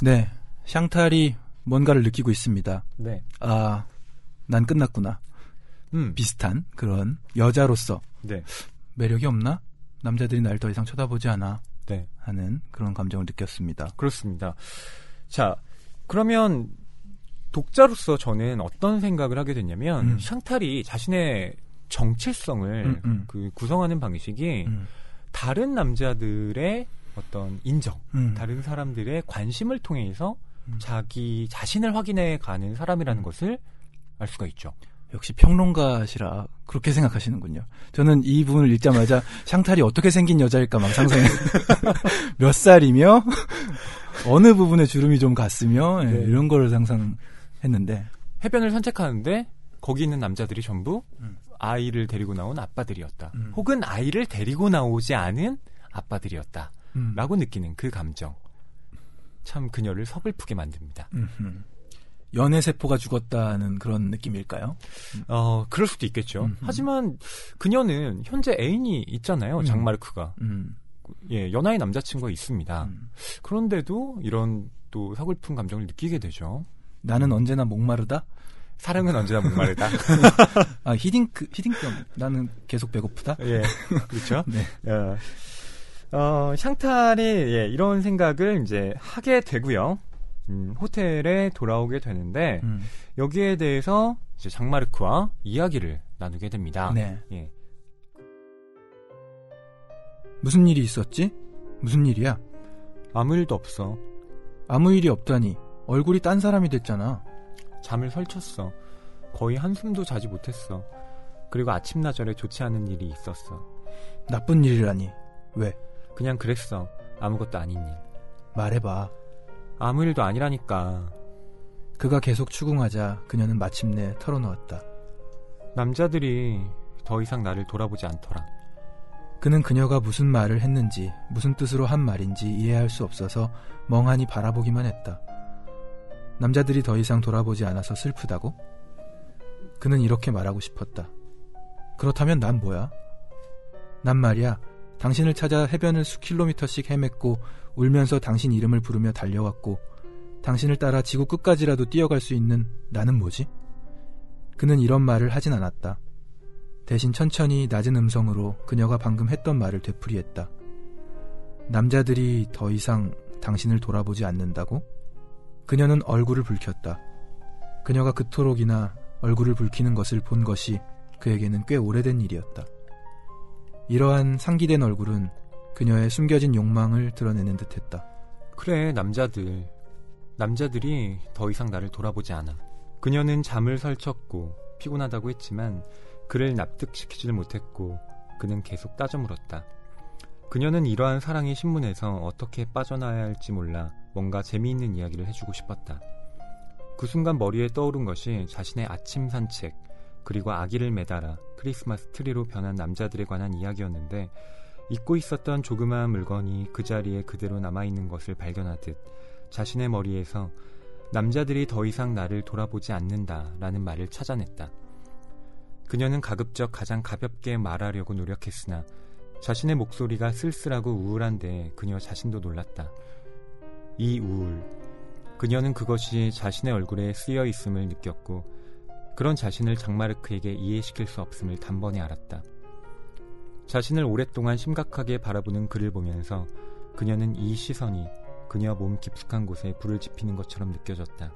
네. 샹탈이 뭔가를 느끼고 있습니다. 네. 아, 난 끝났구나. 비슷한 그런 여자로서 네. 매력이 없나? 남자들이 날 더 이상 쳐다보지 않아. 네. 하는 그런 감정을 느꼈습니다. 그렇습니다. 자, 그러면 독자로서 저는 어떤 생각을 하게 됐냐면 샹탈이 자신의 정체성을 그 구성하는 방식이 다른 남자들의 어떤 인정, 다른 사람들의 관심을 통해서 자기 자신을 확인해 가는 사람이라는 것을 알 수가 있죠. 역시 평론가시라 그렇게 생각하시는군요. 저는 이 부분을 읽자마자 샹탈이 어떻게 생긴 여자일까 막 상상해. 몇 살이며 어느 부분에 주름이 좀 갔으며 네. 이런 거를 상상했는데 해변을 산책하는데 거기 있는 남자들이 전부 아이를 데리고 나온 아빠들이었다. 혹은 아이를 데리고 나오지 않은 아빠들이었다. 라고 느끼는 그 감정. 참 그녀를 서글프게 만듭니다. 연애세포가 죽었다는 그런 느낌일까요? 그럴 수도 있겠죠. 하지만 그녀는 현재 애인이 있잖아요. 장마르크가. 예, 연하의 남자친구가 있습니다. 그런데도 이런 또 서글픈 감정을 느끼게 되죠. 나는 언제나 목마르다? 사랑은 언제나 목마르다. 히딩크, 나는 계속 배고프다? 예, 그렇죠. 네. 샹탈이 예, 이런 생각을 이제 하게 되고요. 호텔에 돌아오게 되는데 여기에 대해서 이제 장마르크와 이야기를 나누게 됩니다. 네. 예. 무슨 일이 있었지? 무슨 일이야? 아무 일도 없어. 아무 일이 없다니. 얼굴이 딴 사람이 됐잖아. 잠을 설쳤어. 거의 한숨도 자지 못했어. 그리고 아침나절에 좋지 않은 일이 있었어. 나쁜 일이라니. 왜? 그냥 그랬어. 아무것도 아닌 일. 말해봐. 아무 일도 아니라니까. 그가 계속 추궁하자 그녀는 마침내 털어놓았다. 남자들이 더 이상 나를 돌아보지 않더라. 그는 그녀가 무슨 말을 했는지 무슨 뜻으로 한 말인지 이해할 수 없어서 멍하니 바라보기만 했다. 남자들이 더 이상 돌아보지 않아서 슬프다고? 그는 이렇게 말하고 싶었다. 그렇다면 난 뭐야? 난 말이야. 당신을 찾아 해변을 수킬로미터씩 헤맸고 울면서 당신 이름을 부르며 달려왔고 당신을 따라 지구 끝까지라도 뛰어갈 수 있는 나는 뭐지? 그는 이런 말을 하진 않았다. 대신 천천히 낮은 음성으로 그녀가 방금 했던 말을 되풀이했다. 남자들이 더 이상 당신을 돌아보지 않는다고? 그녀는 얼굴을 붉혔다. 그녀가 그토록이나 얼굴을 붉히는 것을 본 것이 그에게는 꽤 오래된 일이었다. 이러한 상기된 얼굴은 그녀의 숨겨진 욕망을 드러내는 듯했다. 그래, 남자들이 더 이상 나를 돌아보지 않아. 그녀는 잠을 설쳤고 피곤하다고 했지만 그를 납득시키지를 못했고 그는 계속 따져 물었다. 그녀는 이러한 사랑의 신문에서 어떻게 빠져나와야 할지 몰라 뭔가 재미있는 이야기를 해주고 싶었다. 그 순간 머리에 떠오른 것이 자신의 아침 산책 그리고 아기를 매달아 크리스마스 트리로 변한 남자들에 관한 이야기였는데 잊고 있었던 조그마한 물건이 그 자리에 그대로 남아있는 것을 발견하듯 자신의 머리에서 남자들이 더 이상 나를 돌아보지 않는다라는 말을 찾아냈다. 그녀는 가급적 가장 가볍게 말하려고 노력했으나 자신의 목소리가 쓸쓸하고 우울한데 그녀 자신도 놀랐다. 이 우울, 그녀는 그것이 자신의 얼굴에 쓰여 있음을 느꼈고 그런 자신을 장마르크에게 이해시킬 수 없음을 단번에 알았다. 자신을 오랫동안 심각하게 바라보는 그를 보면서 그녀는 이 시선이 그녀 몸 깊숙한 곳에 불을 지피는 것처럼 느껴졌다.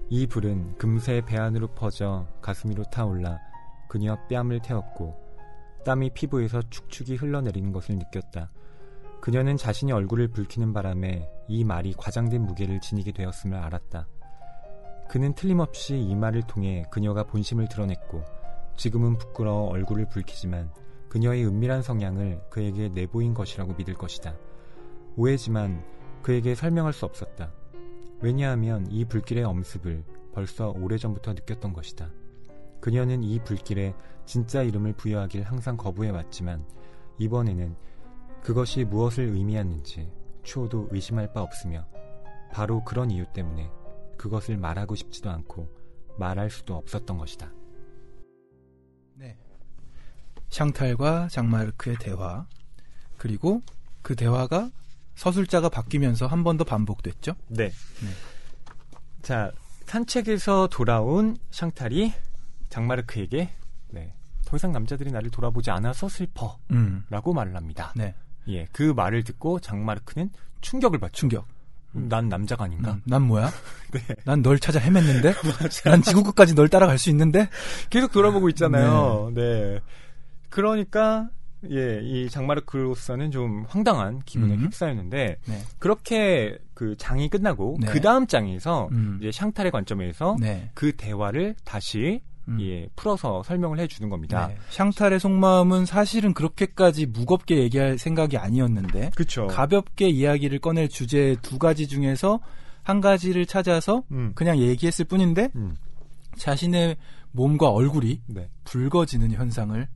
이 불은 금세 배 안으로 퍼져 가슴 위로 타올라 그녀 뺨을 태웠고 땀이 피부에서 축축이 흘러내리는 것을 느꼈다. 그녀는 자신이 얼굴을 붉히는 바람에 이 말이 과장된 무게를 지니게 되었음을 알았다. 그는 틀림없이 이 말을 통해 그녀가 본심을 드러냈고 지금은 부끄러워 얼굴을 붉히지만 그녀의 은밀한 성향을 그에게 내보인 것이라고 믿을 것이다. 오해지만 그에게 설명할 수 없었다. 왜냐하면 이 불길의 엄습을 벌써 오래전부터 느꼈던 것이다. 그녀는 이 불길에 진짜 이름을 부여하길 항상 거부해왔지만 이번에는 그것이 무엇을 의미했는지 추호도 의심할 바 없으며 바로 그런 이유 때문에 그것을 말하고 싶지도 않고 말할 수도 없었던 것이다. 네. 샹탈과 장마르크의 대화, 그리고 그 대화가 서술자가 바뀌면서 한 번 더 반복됐죠? 네. 자, 산책에서 돌아온 샹탈이 장마르크에게 더 이상 남자들이 나를 돌아보지 않아서 슬퍼 라고 말을 합니다. 네. 예, 그 말을 듣고 장마르크는 충격을 받죠. 충격. 난 남자가 아닌가? 난 뭐야? 네. 난 널 찾아 헤맸는데? 난 지구 끝까지 널 따라갈 수 있는데? 계속 돌아보고 있잖아요. 네. 그러니까, 이 장마르크로서는 좀 황당한 기분에 휩싸였는데, 네. 그렇게 그 장이 끝나고, 네. 그 다음 장에서, 이제 샹탈의 관점에서 네. 그 대화를 다시, 풀어서 설명을 해주는 겁니다. 네. 샹탈의 속마음은 사실은 그렇게까지 무겁게 얘기할 생각이 아니었는데, 그쵸. 가볍게 이야기를 꺼낼 주제 2가지 중에서 한 가지를 찾아서 그냥 얘기했을 뿐인데, 자신의 몸과 얼굴이 네. 붉어지는 현상을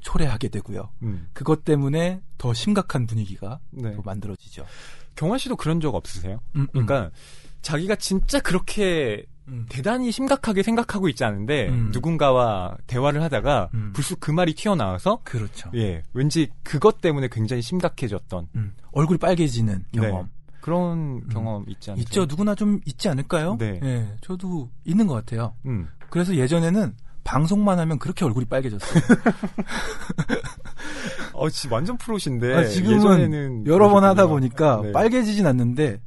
초래하게 되고요. 그것 때문에 더 심각한 분위기가 네. 또 만들어지죠. 경환 씨도 그런 적 없으세요? 그러니까 자기가 진짜 그렇게 대단히 심각하게 생각하고 있지 않은데 누군가와 대화를 하다가 불쑥 그 말이 튀어나와서 그렇죠. 예, 왠지 그것 때문에 굉장히 심각해졌던 얼굴이 빨개지는 경험. 네. 그런 경험 있지 않으세요? 있죠. 누구나 좀 있지 않을까요? 네. 네, 저도 있는 것 같아요. 그래서 예전에는 방송만 하면 그렇게 얼굴이 빨개졌어요. 진짜 완전 프로신데 지금은 예전에는 여러 번 하다 보니까 네. 빨개지진 않는데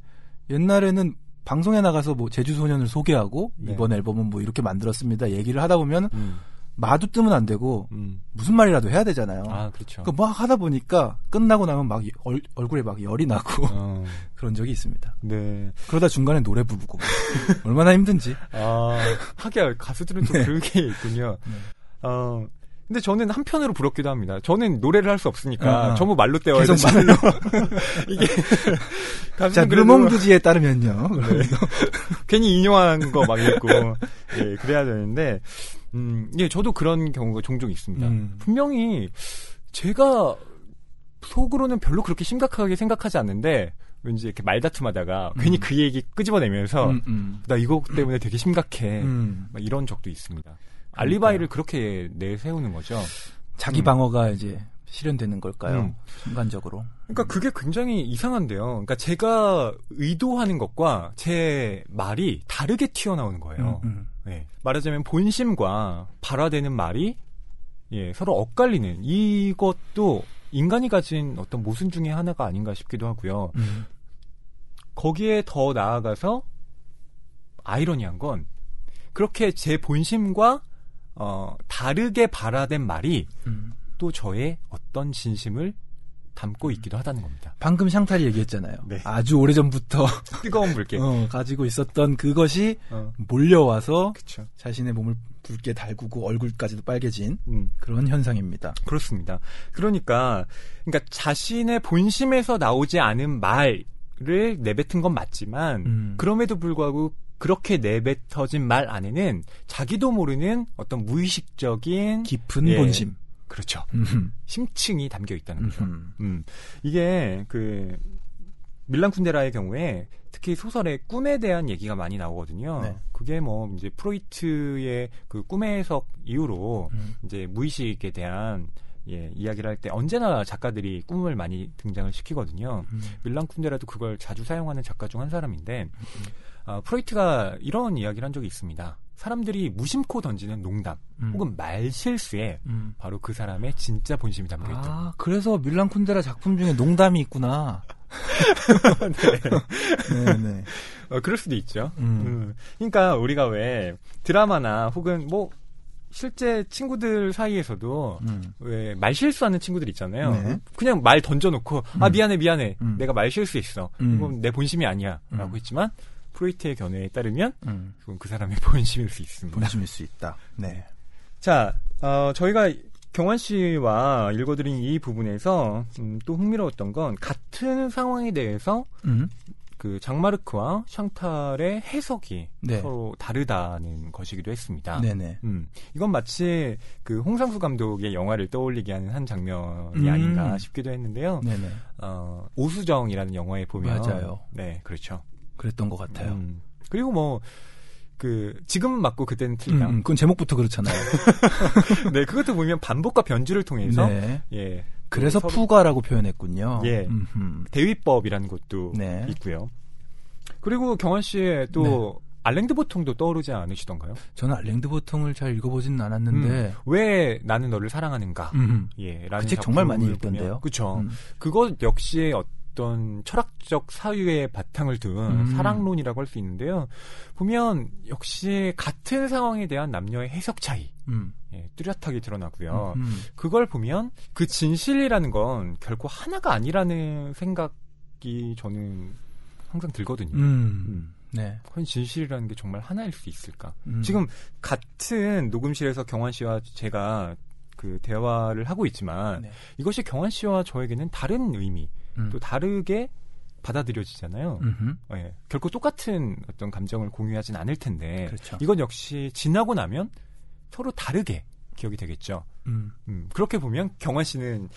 옛날에는 방송에 나가서 뭐 제주소년을 소개하고 네. 이번 앨범은 뭐 이렇게 만들었습니다. 얘기를 하다 보면 마도 뜨면 안 되고 무슨 말이라도 해야 되잖아요. 아, 그렇죠. 그러니까 막 하다 보니까 끝나고 나면 막 얼굴에 막 열이 나고 그런 적이 있습니다. 네. 그러다 중간에 노래 부르고 얼마나 힘든지. 하기야 가수들은 좀 그런 게 있군요. 근데 저는 한편으로 부럽기도 합니다. 저는 노래를 할 수 없으니까 전부 말로 때워야 계속 되잖아요. 이게 자, 르몽드지에 따르면요. 네. 괜히 인용한 거 막 읽고 예, 그래야 되는데 예, 저도 그런 경우가 종종 있습니다. 분명히 제가 속으로는 별로 그렇게 심각하게 생각하지 않는데 왠지 이렇게 말다툼하다가 괜히 그 얘기 끄집어내면서 나 이거 때문에 되게 심각해 막 이런 적도 있습니다. 알리바이를 그렇게 내세우는 거죠. 자기 방어가 이제 실현되는 걸까요? 순간적으로. 그러니까 그게 굉장히 이상한데요. 그러니까 제가 의도하는 것과 제 말이 다르게 튀어나오는 거예요. 네. 말하자면 본심과 발화되는 말이 예, 서로 엇갈리는 이것도 인간이 가진 어떤 모순 중에 하나가 아닌가 싶기도 하고요. 거기에 더 나아가서 아이러니한 건 그렇게 제 본심과 다르게 발화된 말이 또 저의 어떤 진심을 담고 있기도 하다는 겁니다. 방금 샹탈이 얘기했잖아요. 네. 아주 오래전부터 뜨거운 불길 가지고 있었던 그것이 몰려와서 그쵸. 자신의 몸을 붉게 달구고 얼굴까지도 빨개진 그런 현상입니다. 그렇습니다. 그러니까 자신의 본심에서 나오지 않은 말을 내뱉은 건 맞지만 그럼에도 불구하고 그렇게 내뱉어진 말 안에는 자기도 모르는 어떤 무의식적인 깊은 본심. 그렇죠. 심층이 담겨 있다는 거죠. 이게 밀란 쿤데라의 경우에 특히 소설에 꿈에 대한 얘기가 많이 나오거든요. 네. 그게 뭐 이제 프로이트의 그 꿈의 해석 이후로 이제 무의식에 대한 이야기를 할 때 언제나 작가들이 꿈을 많이 등장을 시키거든요. 밀란 쿤데라도 그걸 자주 사용하는 작가 중 한 사람인데 프로이트가 이런 이야기를 한 적이 있습니다. 사람들이 무심코 던지는 농담 혹은 말실수에 바로 그 사람의 진짜 본심이 담겨있다. 그래서 밀란 쿤데라 작품 중에 농담이 있구나. 네. 네. 그럴 수도 있죠. 그러니까 우리가 왜 드라마나 혹은 뭐 실제 친구들 사이에서도 왜 말실수하는 친구들 있잖아요. 네. 그냥 말 던져놓고 미안해 내가 말실수했어. 이건 내 본심이 아니야 라고 했지만 프로이트의 견해에 따르면 그건 그 사람의 본심일 수 있습니다. 본심일 수 있다. 네. 자, 저희가 경환 씨와 읽어드린 이 부분에서 또 흥미로웠던 건 같은 상황에 대해서 그 장마르크와 샹탈의 해석이 네. 서로 다르다는 것이기도 했습니다. 네네. 이건 마치 그 홍상수 감독의 영화를 떠올리게 하는 한 장면이 아닌가 싶기도 했는데요. 네네. 오수정이라는 영화에 보면 맞아요. 네, 그렇죠. 그랬던 것 같아요. 그리고 뭐 지금은 맞고 그때는 틀리다. 그건 제목부터 그렇잖아요. 네, 그것도 보면 반복과 변주를 통해서 네. 예. 그래서 푸가라고 표현했군요. 예. 대위법이라는 것도 네. 있고요. 그리고 경환 씨의 또 네. 알랭드 보통도 떠오르지 않으시던가요? 저는 알랭드 보통을 잘 읽어보진 않았는데 왜 나는 너를 사랑하는가? 예, 그 책 정말 많이 읽던데요. 그렇죠. 그것 역시 어떤 철학적 사유의 바탕을 둔 사랑론이라고 할 수 있는데요. 보면 역시 같은 상황에 대한 남녀의 해석 차이 예, 뚜렷하게 드러나고요. 그걸 보면 그 진실이라는 건 결코 하나가 아니라는 생각이 저는 항상 들거든요. 네. 과연 진실이라는 게 정말 하나일 수 있을까? 지금 같은 녹음실에서 경환 씨와 제가 그 대화를 하고 있지만 네. 이것이 경환 씨와 저에게는 다른 의미 또 다르게 받아들여지잖아요. 예, 결코 똑같은 어떤 감정을 공유하진 않을 텐데 그렇죠. 이건 역시 지나고 나면 서로 다르게 기억이 되겠죠. 그렇게 보면 경환 씨는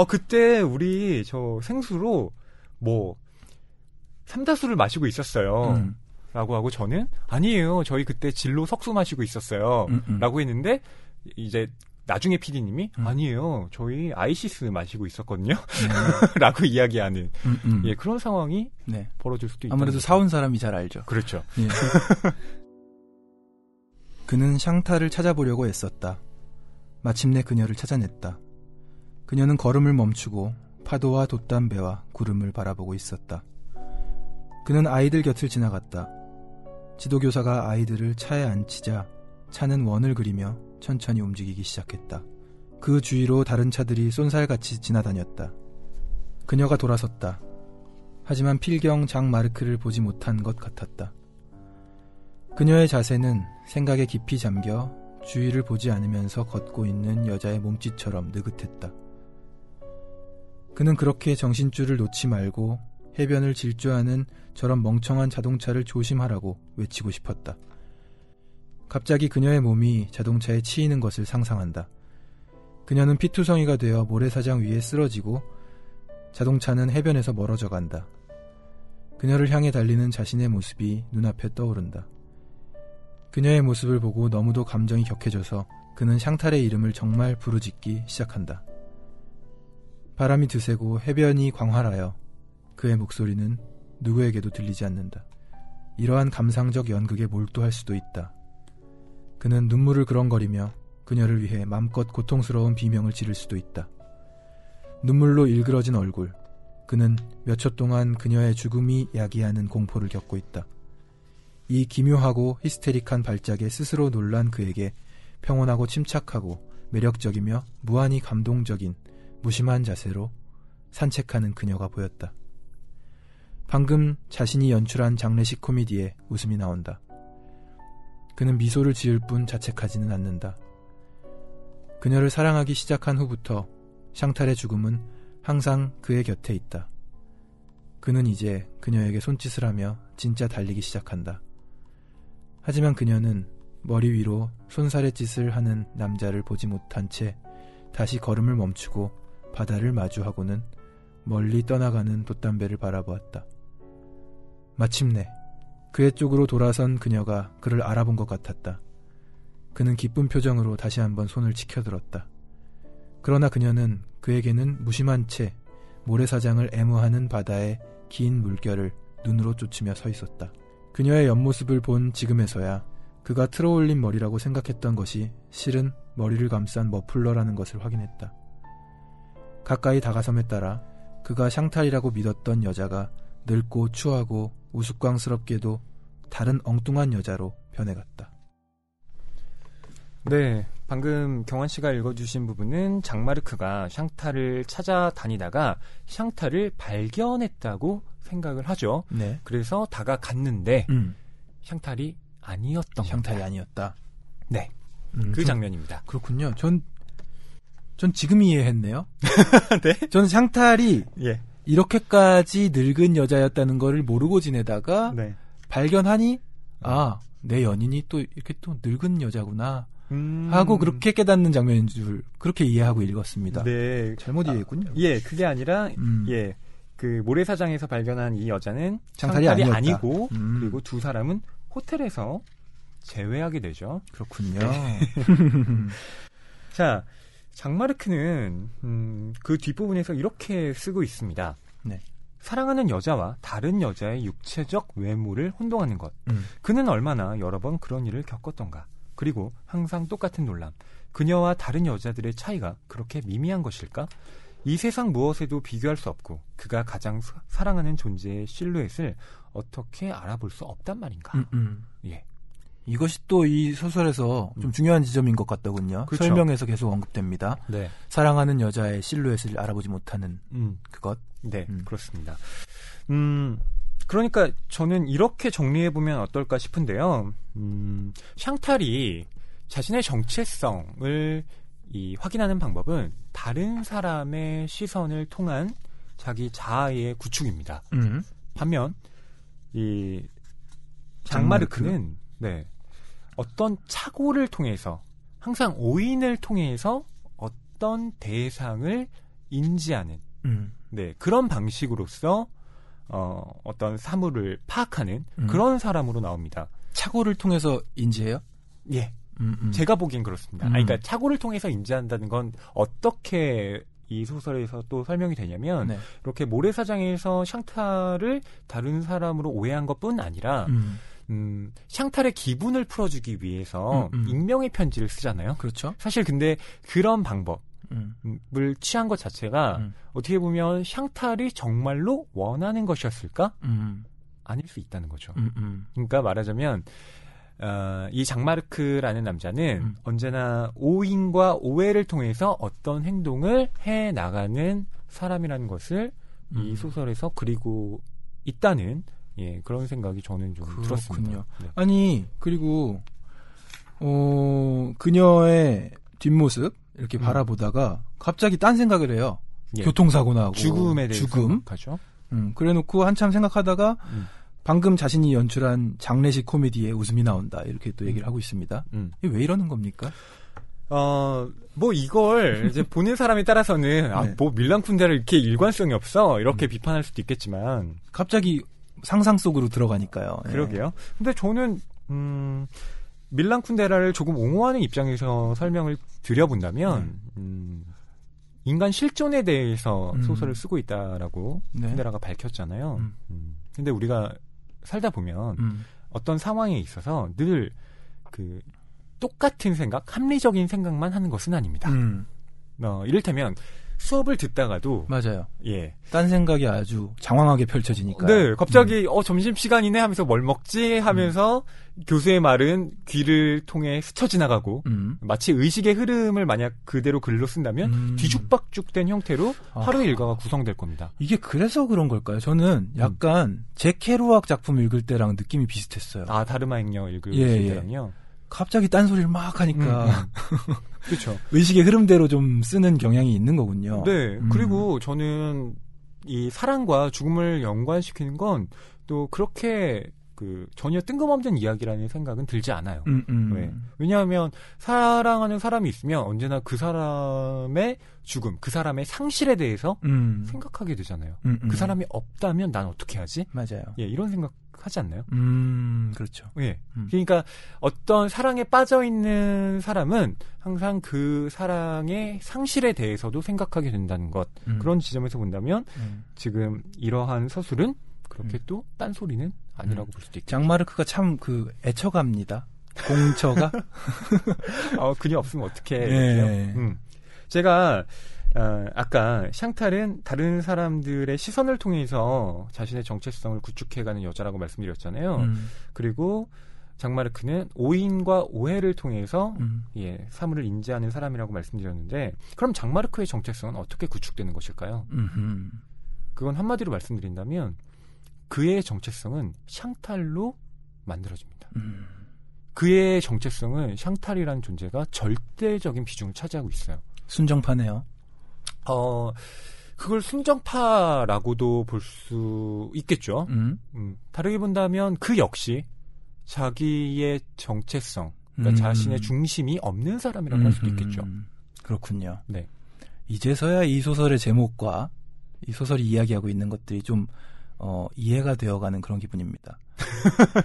그때 우리 저 생수로 뭐 삼다수를 마시고 있었어요. 라고 하고 저는 아니에요. 저희 그때 진로 석수 마시고 있었어요. 라고 했는데 이제 나중에 PD님이 아니에요. 저희 아이시스 마시고 있었거든요. 라고 이야기하는 예, 그런 상황이 네. 벌어질 수도 있다. 아무래도 사온 사람이 잘 알죠. 그렇죠. 예. 그는 샹탈을 찾아보려고 애썼다. 마침내 그녀를 찾아냈다. 그녀는 걸음을 멈추고 파도와 돛담배와 구름을 바라보고 있었다. 그는 아이들 곁을 지나갔다. 지도교사가 아이들을 차에 앉히자 차는 원을 그리며 천천히 움직이기 시작했다. 그 주위로 다른 차들이 쏜살같이 지나다녔다. 그녀가 돌아섰다. 하지만 필경 장 마르크를 보지 못한 것 같았다. 그녀의 자세는 생각에 깊이 잠겨 주위를 보지 않으면서 걷고 있는 여자의 몸짓처럼 느긋했다. 그는 그렇게 정신줄을 놓지 말고 해변을 질주하는 저런 멍청한 자동차를 조심하라고 외치고 싶었다. 갑자기 그녀의 몸이 자동차에 치이는 것을 상상한다. 그녀는 피투성이가 되어 모래사장 위에 쓰러지고 자동차는 해변에서 멀어져 간다. 그녀를 향해 달리는 자신의 모습이 눈앞에 떠오른다. 그녀의 모습을 보고 너무도 감정이 격해져서 그는 샹탈의 이름을 정말 부르짖기 시작한다. 바람이 드세고 해변이 광활하여 그의 목소리는 누구에게도 들리지 않는다. 이러한 감상적 연극에 몰두할 수도 있다. 그는 눈물을 그렁거리며 그녀를 위해 맘껏 고통스러운 비명을 지를 수도 있다. 눈물로 일그러진 얼굴. 그는 몇 초 동안 그녀의 죽음이 야기하는 공포를 겪고 있다. 이 기묘하고 히스테릭한 발작에 스스로 놀란 그에게 평온하고 침착하고 매력적이며 무한히 감동적인 무심한 자세로 산책하는 그녀가 보였다. 방금 자신이 연출한 장례식 코미디에 웃음이 나온다. 그는 미소를 지을 뿐 자책하지는 않는다. 그녀를 사랑하기 시작한 후부터 샹탈의 죽음은 항상 그의 곁에 있다. 그는 이제 그녀에게 손짓을 하며 진짜 달리기 시작한다. 하지만 그녀는 머리 위로 손살의 짓을 하는 남자를 보지 못한 채 다시 걸음을 멈추고 바다를 마주하고는 멀리 떠나가는 돛담배를 바라보았다. 마침내 그의 쪽으로 돌아선 그녀가 그를 알아본 것 같았다. 그는 기쁜 표정으로 다시 한번 손을 치켜들었다. 그러나 그녀는 그에게는 무심한 채 모래사장을 애무하는 바다의 긴 물결을 눈으로 쫓으며 서 있었다. 그녀의 옆모습을 본 지금에서야 그가 틀어올린 머리라고 생각했던 것이 실은 머리를 감싼 머플러라는 것을 확인했다. 가까이 다가섬에 따라 그가 샹탈이라고 믿었던 여자가 늙고 추하고 우스꽝스럽게도 다른 엉뚱한 여자로 변해갔다. 네, 방금 경환 씨가 읽어주신 부분은 장마르크가 샹탈을 찾아다니다가 샹탈을 발견했다고 생각을 하죠. 네. 그래서 다가갔는데 샹탈이 아니었던 샹탈이 겁니다. 아니었다. 네, 그 장면입니다. 그렇군요. 전 지금 이해했네요. 네? 저는 샹탈이 예. 이렇게까지 늙은 여자였다는 거를 모르고 지내다가 네. 발견하니 내 연인이 또 이렇게 또 늙은 여자구나 하고 그렇게 깨닫는 장면인 줄 그렇게 이해하고 읽었습니다. 네. 잘못 이해했군요. 예, 그게 아니라 예. 그 모래사장에서 발견한 이 여자는 샹탈이 샹탈이 아니었다. 아니고 그리고 두 사람은 호텔에서 재회하게 되죠. 그렇군요. 자, 장마르크는 그 뒷부분에서 이렇게 쓰고 있습니다. 네. 사랑하는 여자와 다른 여자의 육체적 외모를 혼동하는 것. 그는 얼마나 여러 번 그런 일을 겪었던가. 그리고 항상 똑같은 놀람. 그녀와 다른 여자들의 차이가 그렇게 미미한 것일까? 이 세상 무엇에도 비교할 수 없고 그가 가장 사랑하는 존재의 실루엣을 어떻게 알아볼 수 없단 말인가. 예. 이것이 또 이 소설에서 좀 중요한 지점인 것 같더군요. 그렇죠. 설명에서 계속 언급됩니다. 네. 사랑하는 여자의 실루엣을 알아보지 못하는 그것. 네, 그렇습니다. 그러니까 저는 이렇게 정리해보면 어떨까 싶은데요. 샹탈이 자신의 정체성을 확인하는 방법은 다른 사람의 시선을 통한 자기 자아의 구축입니다. 반면 이 장마르크는 네, 어떤 착오를 통해서 항상 오인을 통해서 어떤 대상을 인지하는 네, 그런 방식으로서 어떤 사물을 파악하는 그런 사람으로 나옵니다. 착오를 통해서 인지해요? 예. 제가 보기엔 그렇습니다. 그러니까 착오를 통해서 인지한다는 건 어떻게 이 소설에서 또 설명이 되냐면 네. 이렇게 모래사장에서 샹탈을 다른 사람으로 오해한 것뿐 아니라 샹탈의 기분을 풀어주기 위해서 익명의 편지를 쓰잖아요. 그렇죠. 사실 근데 그런 방법을 취한 것 자체가 어떻게 보면 샹탈이 정말로 원하는 것이었을까? 아닐 수 있다는 거죠. 그러니까 말하자면 이 장마르크라는 남자는 언제나 오인과 오해를 통해서 어떤 행동을 해나가는 사람이라는 것을 이 소설에서 그리고 있다는 예, 그런 생각이 저는 좀 그렇군요. 들었습니다. 네. 아니 그리고 그녀의 뒷모습 이렇게 바라보다가 갑자기 딴 생각을 해요. 예. 교통사고 나고 죽음에 대해서 생각하죠. 그래놓고 한참 생각하다가 방금 자신이 연출한 장례식 코미디에 웃음이 나온다 이렇게 또 얘기를 하고 있습니다. 이게 왜 이러는 겁니까? 뭐 이걸 이제 보는 사람에 따라서는 네. 뭐 밀란 쿤데라 이렇게 일관성이 없어 이렇게 비판할 수도 있겠지만 갑자기 상상 속으로 들어가니까요. 그러게요. 근데 저는 밀란 쿤데라를 조금 옹호하는 입장에서 설명을 드려본다면 인간 실존에 대해서 소설을 쓰고 있다라고 네. 쿤데라가 밝혔잖아요. 근데 우리가 살다 보면 어떤 상황에 있어서 늘 그 똑같은 생각, 합리적인 생각만 하는 것은 아닙니다. 이를테면 수업을 듣다가도 맞아요. 예. 딴 생각이 아주 장황하게 펼쳐지니까. 네, 갑자기 점심시간이네 하면서 뭘 먹지 하면서 교수의 말은 귀를 통해 스쳐 지나가고 마치 의식의 흐름을 만약 그대로 글로 쓴다면 뒤죽박죽된 형태로 하루의 일과가 구성될 겁니다. 이게 그래서 그런 걸까요? 저는 약간 잭 케루악 작품 읽을 때랑 느낌이 비슷했어요. 아, 다르마 행녀 읽을 때랑요? 갑자기 딴소리를 막 하니까 그렇죠. 의식의 흐름대로 좀 쓰는 경향이 있는 거군요. 네. 그리고 저는 이 사랑과 죽음을 연관시키는 건 또 그렇게 전혀 뜬금없는 이야기라는 생각은 들지 않아요. 네. 왜냐하면 사랑하는 사람이 있으면 언제나 그 사람의 죽음, 그 사람의 상실에 대해서 생각하게 되잖아요. 그 사람이 없다면 난 어떻게 하지? 맞아요. 예, 이런 생각 하지 않나요? 그렇죠. 예. 그러니까 어떤 사랑에 빠져 있는 사람은 항상 그 사랑의 상실에 대해서도 생각하게 된다는 것. 그런 지점에서 본다면 지금 이러한 서술은 그렇게 또 딴소리는 아니라고 볼 수도 있겠죠. 장마르크가 참 애처갑니다. 공처가. 그녀 없으면 어떻게 예. 제가 아까 샹탈은 다른 사람들의 시선을 통해서 자신의 정체성을 구축해가는 여자라고 말씀드렸잖아요. 그리고 장마르크는 오인과 오해를 통해서 예, 사물을 인지하는 사람이라고 말씀드렸는데 그럼 장마르크의 정체성은 어떻게 구축되는 것일까요? 그건 한마디로 말씀드린다면 그의 정체성은 샹탈로 만들어집니다. 그의 정체성은 샹탈이라는 존재가 절대적인 비중을 차지하고 있어요. 순정파네요. 그걸 순정파라고도 볼 수 있겠죠. 다르게 본다면 그 역시 자기의 정체성, 그러니까 자신의 중심이 없는 사람이라고 할 수도 있겠죠. 그렇군요. 네. 이제서야 이 소설의 제목과 이 소설이 이야기하고 있는 것들이 좀 이해가 되어가는 그런 기분입니다.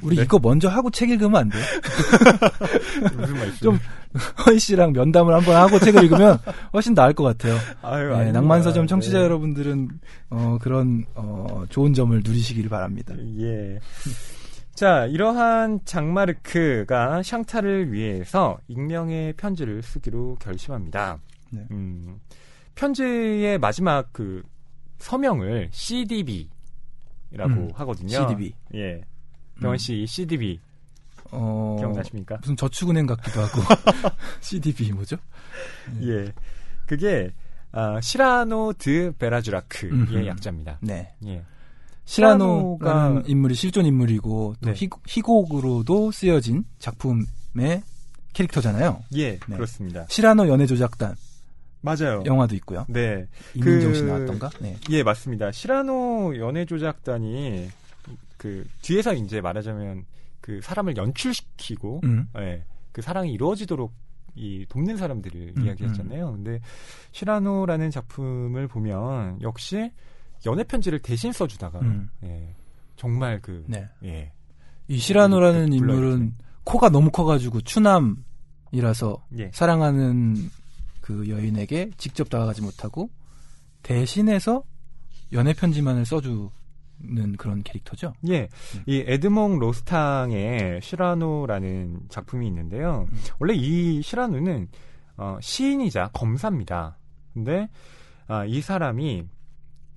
우리 네? 이거 먼저 하고 책 읽으면 안 돼요? 무슨 말씀? 좀 허희 씨랑 면담을 한번 하고 책을 읽으면 훨씬 나을 것 같아요. 아유, 네, 낭만서점 청취자 여러분들은 그런 좋은 점을 누리시길 바랍니다. 예. 자, 이러한 장마르크가 샹탈을 위해서 익명의 편지를 쓰기로 결심합니다. 네. 편지의 마지막 그 서명을 CDB라고 하거든요. CDB. 예. 병원 씨 CDB 기억나십니까? 무슨 저축은행 같기도 하고. CDB 뭐죠? 예. 그게 시라노 드 베라주라크의 약자입니다. 네. 예. 시라노가 인물이 실존 인물이고 또 네. 희곡으로도 쓰여진 작품의 캐릭터잖아요. 예, 네. 그렇습니다. 시라노 연애조작단 맞아요. 영화도 있고요. 네. 이민정 씨 나왔던가? 네. 예, 맞습니다. 시라노 연애조작단이 그 뒤에서 이제 말하자면 그 사람을 연출시키고 예, 그 사랑이 이루어지도록 돕는 사람들을 이야기했잖아요. 근데 시라노라는 작품을 보면 역시 연애 편지를 대신 써주다가 예, 정말 네. 예, 이 시라노라는 인물은 코가 너무 커가지고 추남이라서 예. 사랑하는 그 여인에게 직접 다가가지 못하고 대신해서 연애 편지만을 써주는 그런 캐릭터죠. 예, 이 에드몽 로스탕의 시라노라는 작품이 있는데요. 원래 이 시라노는 시인이자 검사입니다. 근데 이 사람이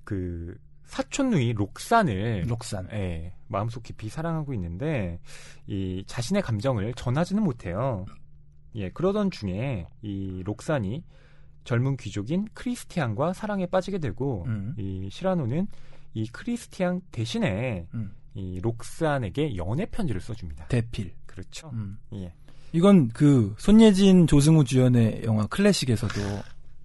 그 사촌 누이 록산을 예, 마음속 깊이 사랑하고 있는데 이 자신의 감정을 전하지는 못해요. 예, 그러던 중에 이 록산이 젊은 귀족인 크리스티안과 사랑에 빠지게 되고 이 시라노는 이 크리스티안 대신에 이 록산에게 연애 편지를 써줍니다. 대필. 그렇죠. 예. 이건 그 손예진, 조승우 주연의 영화 클래식에서도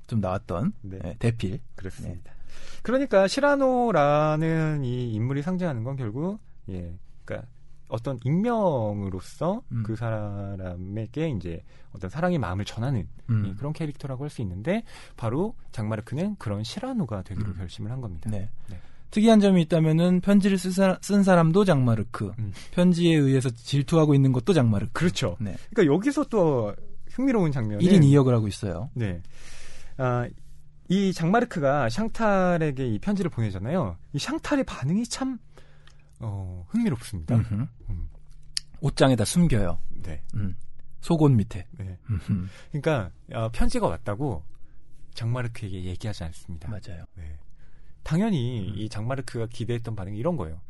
좀 나왔던 네. 네, 대필. 그렇습니다. 네. 그러니까 시라노라는 이 인물이 상징하는 건 결국 예, 그러니까 어떤 익명으로서 그 사람에게 이제 어떤 사랑의 마음을 전하는 예, 그런 캐릭터라고 할 수 있는데 바로 장마르크는 그런 시라노가 되기로 결심을 한 겁니다. 네. 네. 특이한 점이 있다면은 편지를 쓴 사람도 장마르크, 편지에 의해서 질투하고 있는 것도 장마르크. 그렇죠. 네. 그러니까 여기서 또 흥미로운 장면은 1인 2역을 하고 있어요. 네. 이 장마르크가 샹탈에게 이 편지를 보내잖아요. 이 샹탈의 반응이 참 흥미롭습니다. 옷장에다 숨겨요. 네. 속옷 밑에. 네. 그러니까 편지가 왔다고 장마르크에게 얘기하지 않습니다. 맞아요. 네. 당연히 이 장마르크가 기대했던 반응이 이런 거예요.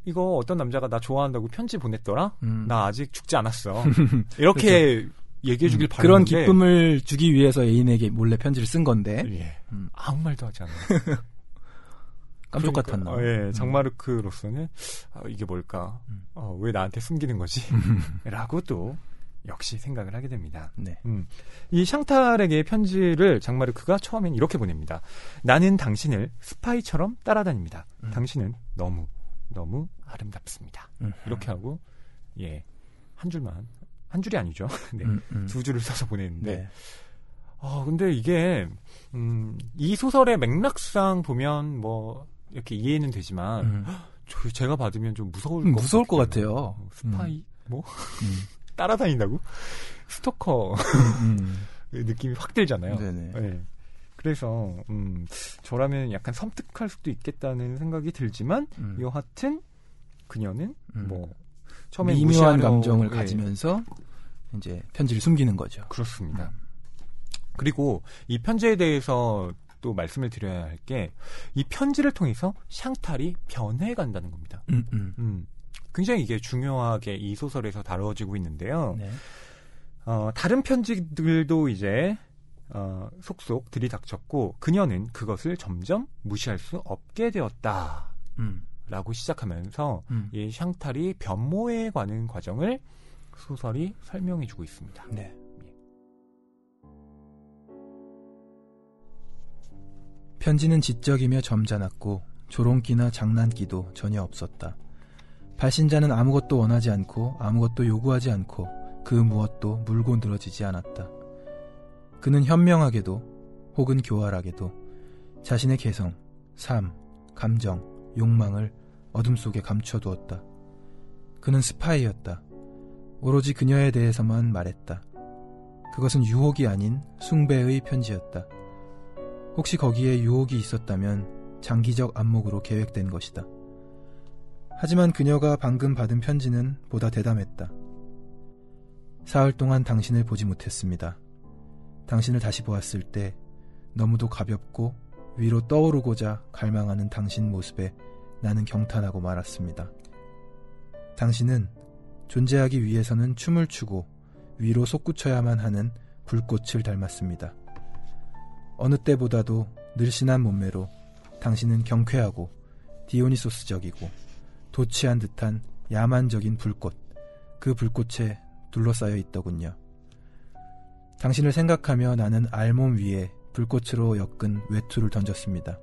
이거 어떤 남자가 나 좋아한다고 편지 보냈더라? 나 아직 죽지 않았어. 이렇게 그렇죠. 얘기해 주길 바라는데 그런 기쁨을 주기 위해서 애인에게 몰래 편지를 쓴 건데 예. 아무 말도 하지 않아요. 깜짝 같았나. 예, 장마르크로서는 이게 뭘까? 왜 나한테 숨기는 거지? 라고 또 역시 생각을 하게 됩니다. 네. 이 샹탈에게 편지를 장마르크가 처음엔 이렇게 보냅니다. 나는 당신을 스파이처럼 따라다닙니다. 당신은 너무 아름답습니다. 이렇게 하고 예, 한 줄이 아니죠. 네, 2줄을 써서 보냈는데 네. 근데 이게 이 소설의 맥락상 보면 뭐 이렇게 이해는 되지만 제가 받으면 좀 무서울 것 같아요. 스파이 뭐 따라다닌다고 스토커 느낌이 확 들잖아요. 네네. 네. 그래서 저라면 약간 섬뜩할 수도 있겠다는 생각이 들지만 여하튼 그녀는 뭐 처음에 미묘한 감정을 가지면서 이제 편지를 숨기는 거죠. 그렇습니다. 그리고 이 편지에 대해서 또 말씀을 드려야 할 게 이 편지를 통해서 샹탈이 변해간다는 겁니다. 굉장히 이게 중요하게 이 소설에서 다뤄지고 있는데요. 네. 다른 편지들도 이제 속속 들이닥쳤고 그녀는 그것을 점점 무시할 수 없게 되었다. 라고 시작하면서 이 샹탈이 변모해 가는 과정을 소설이 설명해주고 있습니다. 네. 편지는 지적이며 점잖았고 조롱기나 장난기도 전혀 없었다. 발신자는 아무것도 원하지 않고 아무것도 요구하지 않고 그 무엇도 물고 늘어지지 않았다. 그는 현명하게도 혹은 교활하게도 자신의 개성, 삶, 감정, 욕망을 어둠 속에 감춰두었다. 그는 스파이였다. 오로지 그녀에 대해서만 말했다. 그것은 유혹이 아닌 숭배의 편지였다. 혹시 거기에 유혹이 있었다면 장기적 안목으로 계획된 것이다. 하지만 그녀가 방금 받은 편지는 보다 대담했다. 사흘 동안 당신을 보지 못했습니다. 당신을 다시 보았을 때 너무도 가볍고 위로 떠오르고자 갈망하는 당신 모습에 나는 경탄하고 말았습니다. 당신은 존재하기 위해서는 춤을 추고 위로 솟구쳐야만 하는 불꽃을 닮았습니다. 어느 때보다도 늘씬한 몸매로 당신은 경쾌하고 디오니소스적이고 도취한 듯한 야만적인 불꽃, 그 불꽃에 둘러싸여 있더군요. 당신을 생각하며 나는 알몸 위에 불꽃으로 엮은 외투를 던졌습니다.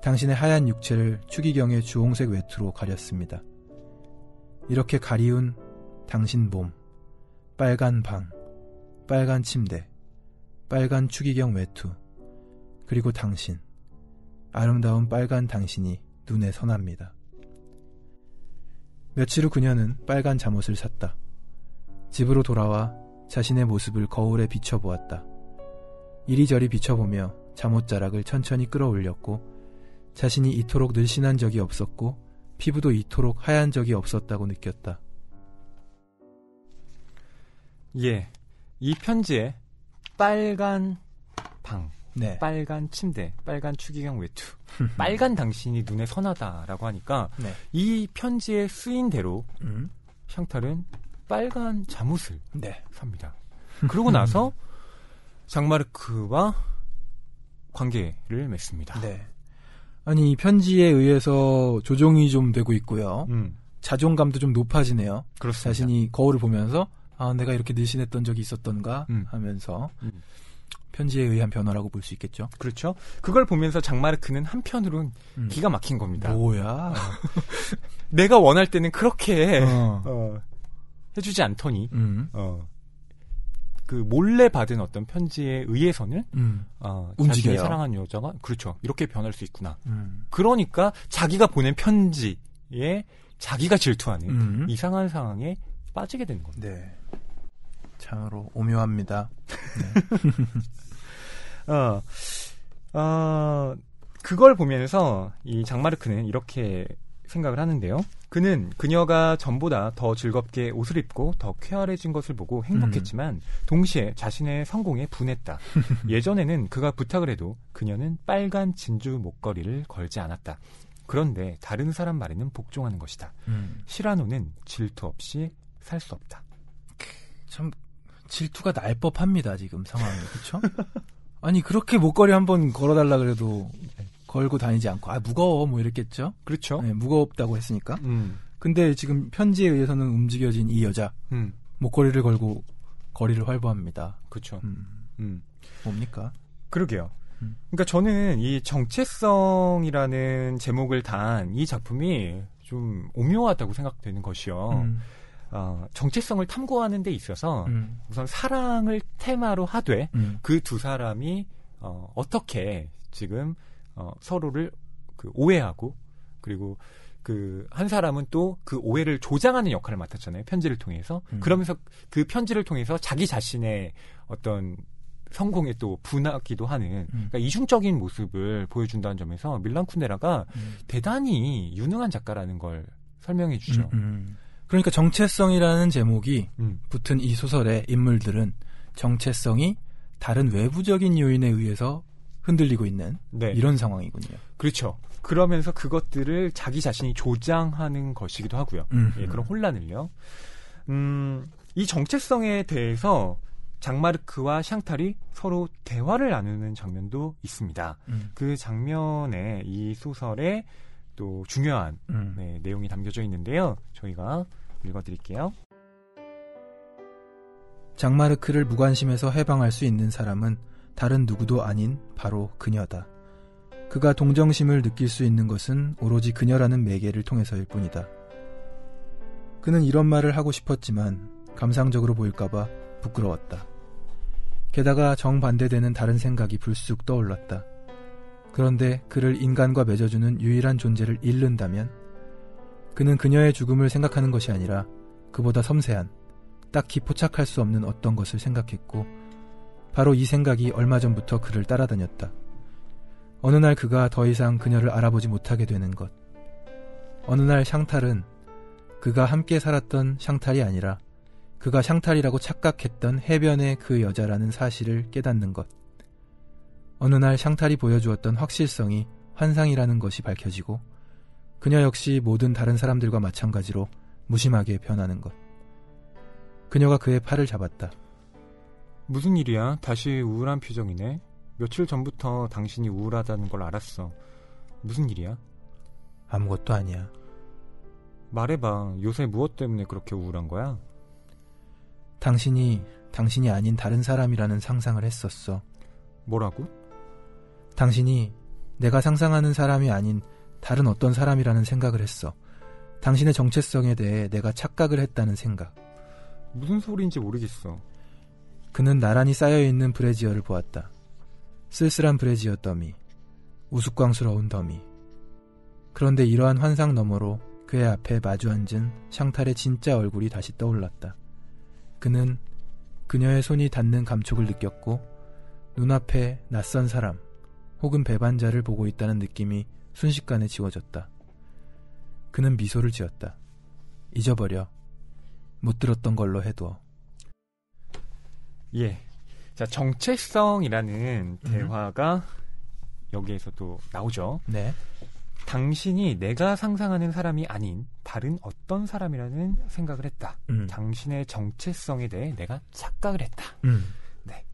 당신의 하얀 육체를 추기경의 주홍색 외투로 가렸습니다. 이렇게 가리운 당신 몸, 빨간 방, 빨간 침대, 빨간 추기경 외투, 그리고 당신, 아름다운 빨간 당신이 눈에 선합니다. 며칠 후 그녀는 빨간 잠옷을 샀다. 집으로 돌아와 자신의 모습을 거울에 비춰보았다. 이리저리 비춰보며 잠옷자락을 천천히 끌어올렸고 자신이 이토록 늘씬한 적이 없었고 피부도 이토록 하얀 적이 없었다고 느꼈다. 예, 이 편지에 빨간 방, 네. 빨간 침대, 빨간 추기경 외투, 빨간 당신이 눈에 선하다라고 하니까 네. 이 편지에 쓰인 대로 샹탈은 빨간 잠옷을 네. 삽니다. 그러고 나서 장마르크와 관계를 맺습니다. 네. 아니, 이 편지에 의해서 조종이 좀 되고 있고요. 자존감도 좀 높아지네요. 그렇습니다. 자신이 거울을 보면서 내가 이렇게 늘씬했던 적이 있었던가 하면서 편지에 의한 변화라고 볼 수 있겠죠. 그렇죠. 그걸 보면서 장마르크는 한편으로는 기가 막힌 겁니다. 뭐야. 내가 원할 때는 그렇게 해주지 않더니 그 몰래 받은 어떤 편지에 의해서는 자신이 사랑한 여자가 그렇죠. 이렇게 변할 수 있구나. 그러니까 자기가 보낸 편지에 자기가 질투하는 이상한 상황에 빠지게 되는 겁니다. 네. 참으로 오묘합니다. 네. 그걸 보면서 이 장마르크는 이렇게 생각을 하는데요. 그는 그녀가 전보다 더 즐겁게 옷을 입고 더 쾌활해진 것을 보고 행복했지만 동시에 자신의 성공에 분했다. 예전에는 그가 부탁을 해도 그녀는 빨간 진주 목걸이를 걸지 않았다. 그런데 다른 사람 말에는 복종하는 것이다. 시라노는 질투 없이 살 수 없다. 참 질투가 날 법합니다. 지금 상황이. 그렇죠? 아니 그렇게 목걸이 한번 걸어달라 그래도 걸고 다니지 않고 무거워 뭐 이랬겠죠. 그렇죠. 네, 무겁다고 했으니까. 근데 지금 편지에 의해서는 움직여진 이 여자 목걸이를 걸고 거리를 활보합니다. 그렇죠. 뭡니까? 그러게요. 그러니까 저는 이 정체성이라는 제목을 단 이 작품이 좀 오묘하다고 생각되는 것이요. 정체성을 탐구하는 데 있어서 우선 사랑을 테마로 하되 그 두 사람이 어떻게 지금 서로를 그 오해하고 그리고 그 한 사람은 또 그 오해를 조장하는 역할을 맡았잖아요. 편지를 통해서. 그러면서 그 편지를 통해서 자기 자신의 어떤 성공에 또 분하기도 하는 그러니까 이중적인 모습을 보여준다는 점에서 밀란 쿤데라가 대단히 유능한 작가라는 걸 설명해 주죠. 그러니까 정체성이라는 제목이 붙은 이 소설의 인물들은 정체성이 다른 외부적인 요인에 의해서 흔들리고 있는 이런 상황이군요. 그렇죠. 그러면서 그것들을 자기 자신이 조장하는 것이기도 하고요. 예, 그런 혼란을요. 이 정체성에 대해서 장마르크와 샹탈이 서로 대화를 나누는 장면도 있습니다. 그 장면에 이 소설에 또 중요한 내용이 담겨져 있는데요. 저희가 읽어드릴게요. 장마르크를 무관심에서 해방할 수 있는 사람은 다른 누구도 아닌 바로 그녀다. 그가 동정심을 느낄 수 있는 것은 오로지 그녀라는 매개를 통해서일 뿐이다. 그는 이런 말을 하고 싶었지만 감상적으로 보일까봐 부끄러웠다. 게다가 정반대되는 다른 생각이 불쑥 떠올랐다. 그런데 그를 인간과 맺어주는 유일한 존재를 잃는다면 그는 그녀의 죽음을 생각하는 것이 아니라 그보다 섬세한, 딱히 포착할 수 없는 어떤 것을 생각했고 바로 이 생각이 얼마 전부터 그를 따라다녔다. 어느 날 그가 더 이상 그녀를 알아보지 못하게 되는 것. 어느 날 샹탈은 그가 함께 살았던 샹탈이 아니라 그가 샹탈이라고 착각했던 해변의 그 여자라는 사실을 깨닫는 것. 어느 날 샹탈이 보여주었던 확실성이 환상이라는 것이 밝혀지고 그녀 역시 모든 다른 사람들과 마찬가지로 무심하게 변하는 것. 그녀가 그의 팔을 잡았다. 무슨 일이야? 다시 우울한 표정이네. 며칠 전부터 당신이 우울하다는 걸 알았어. 무슨 일이야? 아무것도 아니야. 말해봐. 요새 무엇 때문에 그렇게 우울한 거야? 당신이 아닌 다른 사람이라는 상상을 했었어. 뭐라고? 당신이 내가 상상하는 사람이 아닌 다른 어떤 사람이라는 생각을 했어. 당신의 정체성에 대해 내가 착각을 했다는 생각. 무슨 소리인지 모르겠어. 그는 나란히 쌓여있는 브래지어를 보았다. 쓸쓸한 브래지어 더미, 우스꽝스러운 더미. 그런데 이러한 환상 너머로 그의 앞에 마주 앉은 샹탈의 진짜 얼굴이 다시 떠올랐다. 그는 그녀의 손이 닿는 감촉을 느꼈고 눈앞에 낯선 사람 혹은 배반자를 보고 있다는 느낌이 순식간에 지워졌다. 그는 미소를 지었다. 잊어버려. 못 들었던 걸로 해둬. 예. 자, 정체성이라는 대화가 여기에서도 나오죠. 네. 당신이 내가 상상하는 사람이 아닌 다른 어떤 사람이라는 생각을 했다. 당신의 정체성에 대해 내가 착각을 했다. 네.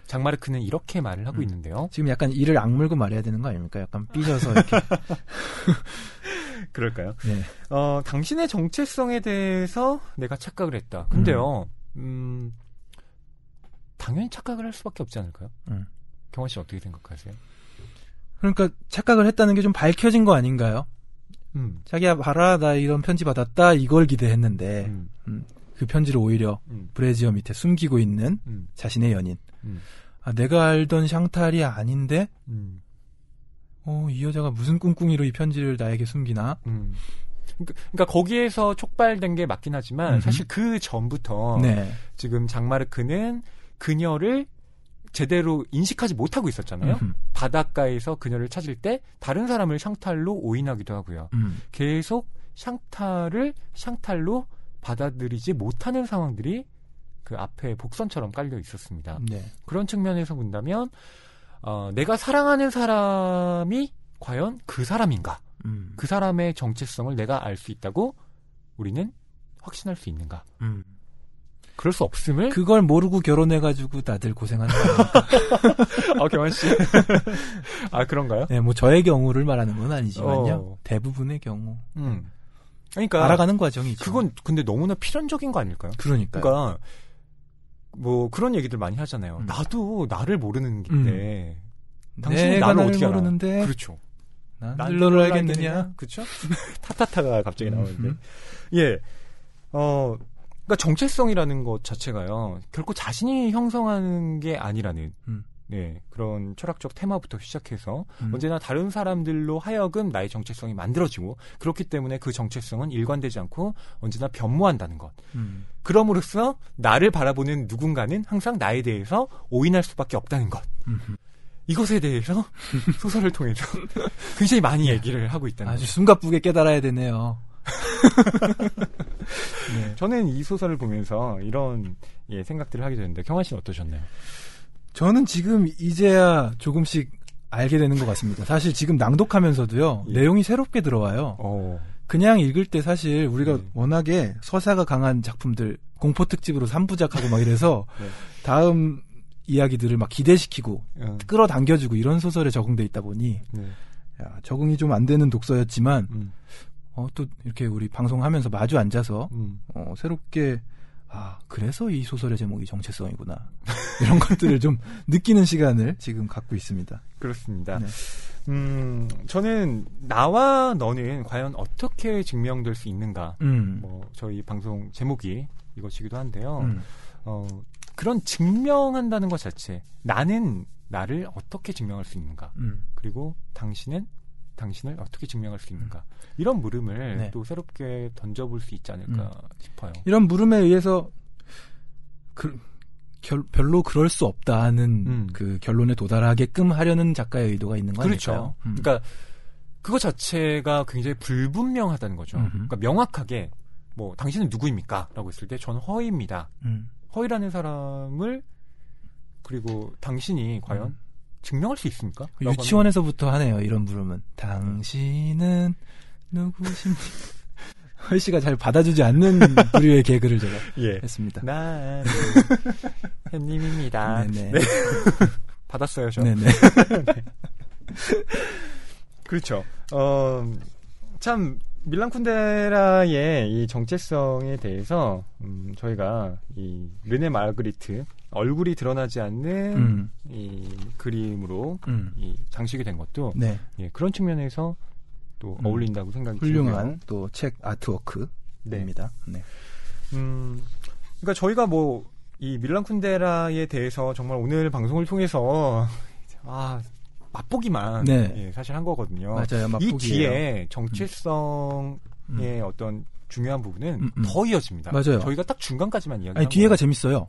장마르크는 이렇게 말을 하고 있는데요. 지금 약간 이를 악물고 말해야 되는 거 아닙니까? 약간 삐져서 이렇게. 그럴까요? 네. 당신의 정체성에 대해서 내가 착각을 했다. 근데요, 당연히 착각을 할 수밖에 없지 않을까요? 경화 씨 어떻게 생각하세요? 그러니까 착각을 했다는 게 좀 밝혀진 거 아닌가요? 자기야 봐라 나 이런 편지 받았다 이걸 기대했는데 그 편지를 오히려 브래지어 밑에 숨기고 있는 자신의 연인. 아, 내가 알던 샹탈이 아닌데 이 여자가 무슨 꿍꿍이로 이 편지를 나에게 숨기나? 그러니까 거기에서 촉발된 게 맞긴 하지만 사실 그 전부터 네. 지금 장마르크는 그녀를 제대로 인식하지 못하고 있었잖아요. 바닷가에서 그녀를 찾을 때 다른 사람을 샹탈로 오인하기도 하고요. 계속 샹탈로 받아들이지 못하는 상황들이 그 앞에 복선처럼 깔려 있었습니다. 네. 그런 측면에서 본다면 내가 사랑하는 사람이 과연 그 사람인가? 그 사람의 정체성을 내가 알 수 있다고 우리는 확신할 수 있는가? 그럴 수 없음을 그걸 모르고 결혼해가지고 다들 고생하는 거예요. 경환 씨. 아 그런가요? 네, 뭐 저의 경우를 말하는 건 아니지만요. 대부분의 경우. 그러니까 알아가는 과정이죠. 그건 근데 너무나 필연적인 거 아닐까요? 그러니까요. 그러니까 뭐 그런 얘기들 많이 하잖아요. 나도 나를 모르는 게 당신이 나를 어떻게 모르는데. 알아? 그렇죠. 난 너를 알겠느냐? 그렇죠? 타타타가 갑자기 나오는데. 예. 그러니까 정체성이라는 것 자체가요. 결코 자신이 형성하는 게 아니라는 네, 그런 철학적 테마부터 시작해서 언제나 다른 사람들로 하여금 나의 정체성이 만들어지고 그렇기 때문에 그 정체성은 일관되지 않고 언제나 변모한다는 것. 그럼으로써 나를 바라보는 누군가는 항상 나에 대해서 오인할 수밖에 없다는 것. 이것에 대해서 소설을 통해서 굉장히 많이 얘기를 하고 있다는 아주 숨가쁘게 깨달아야 되네요. 네. 저는 이 소설을 보면서 이런 생각들을 하게 되는데 경환 씨는 어떠셨나요? 저는 지금 이제야 조금씩 알게 되는 것 같습니다. 사실 지금 낭독하면서도요. 내용이 새롭게 들어와요. 그냥 읽을 때 사실 우리가 워낙에 서사가 강한 작품들 공포 특집으로 3부작하고 막 이래서 다음 이야기들을 막 기대시키고 끌어당겨주고 이런 소설에 적응돼 있다 보니 야, 적응이 좀 안 되는 독서였지만 또 이렇게 우리 방송하면서 마주 앉아서 새롭게 그래서 이 소설의 제목이 정체성이구나 이런 것들을 좀 느끼는 시간을 지금 갖고 있습니다. 그렇습니다. 네. 저는 나와 너는 과연 어떻게 증명될 수 있는가 뭐 저희 방송 제목이 이것이기도 한데요. 그런 증명한다는 것 자체 나는 나를 어떻게 증명할 수 있는가 그리고 당신은 당신을 어떻게 증명할 수 있는가 이런 물음을 또 새롭게 던져볼 수 있지 않을까 싶어요. 이런 물음에 의해서 별로 그럴 수 없다는 그 결론에 도달하게끔 하려는 작가의 의도가 있는 거 아닐까요? 그렇죠. 그러니까 그거 자체가 굉장히 불분명하다는 거죠. 그러니까 명확하게 뭐 당신은 누구입니까? 라고 했을 때 저는 허입니다. 허이라는 사람을 그리고 당신이 과연 증명할 수 있습니까? 유치원에서부터 하네요. 이런 부름은. 당신은 누구십니까? 헐씨가 잘 받아주지 않는 부류의 개그를 제가 예. 했습니다. 나는 햄님입니다. 네네. 네. 받았어요, 저. 네네. 네. 그렇죠. 참 밀란 쿤데라의 이 정체성에 대해서 저희가 이 르네 마르그리트 얼굴이 드러나지 않는 이 그림으로 이 장식이 된 것도 네. 예, 그런 측면에서 또 어울린다고 생각이 훌륭한 또 책 아트워크입니다. 네. 그러니까 저희가 뭐 이 밀란 쿤데라에 대해서 정말 오늘 방송을 통해서 맛보기만 네. 예, 사실 한 거거든요. 맞아요. 맛보기예요. 이 뒤에 정체성의 어떤 중요한 부분은 더 이어집니다. 맞아요. 저희가 딱 중간까지만 이야기한 뒤에가 거예요. 재밌어요.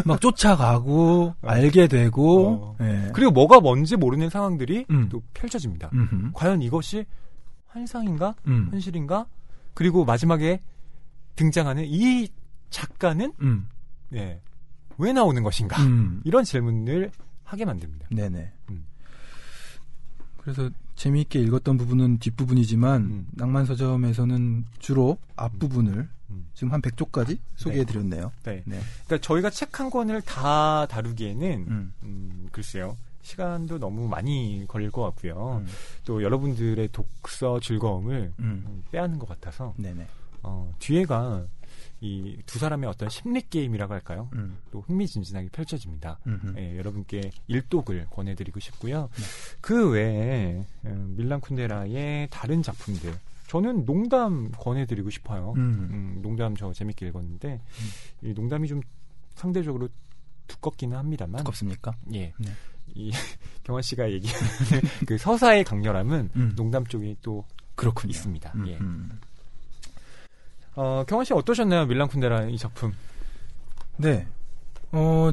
막 쫓아가고 알게 되고 예. 그리고 뭐가 뭔지 모르는 상황들이 또 펼쳐집니다. 과연 이것이 환상인가? 현실인가? 그리고 마지막에 등장하는 이 작가는 예, 왜 나오는 것인가? 이런 질문을 하게 만듭니다. 네네. 그래서 재미있게 읽었던 부분은 뒷부분이지만 낭만서점에서는 주로 앞부분을 지금 한 100쪽까지 소개해드렸네요. 네. 네. 그러니까 저희가 책 한 권을 다 다루기에는 글쎄요. 시간도 너무 많이 걸릴 것 같고요. 또 여러분들의 독서 즐거움을 빼앗는 것 같아서 네네. 뒤에가 이 두 사람의 어떤 심리 게임이라고 할까요? 또 흥미진진하게 펼쳐집니다. 예, 여러분께 일독을 권해드리고 싶고요. 네. 그 외에 밀란 쿤데라의 다른 작품들 저는 농담 권해드리고 싶어요. 농담 저 재밌게 읽었는데 이 농담이 좀 상대적으로 두껍기는 합니다만 두껍습니까? 예. 네. 이 경환 씨가 얘기하는 그 서사의 강렬함은 농담 쪽이 또 그렇군요. 있습니다. 예. 경환 씨 어떠셨나요? 밀란 쿤데라 이 작품. 네.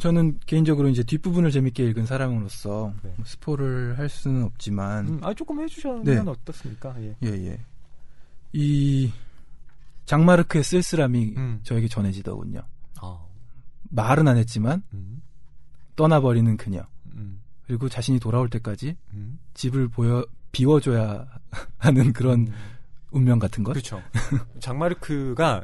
저는 개인적으로 이제 뒷부분을 재밌게 읽은 사람으로서 네. 뭐 스포를 할 수는 없지만 조금 해주시면 네. 어떻습니까? 예. 예. 이 장마르크의 쓸쓸함이 저에게 전해지더군요. 말은 안 했지만 떠나버리는 그녀 그리고 자신이 돌아올 때까지 집을 비워줘야 하는 그런 운명 같은 것. 그렇죠. 장마르크가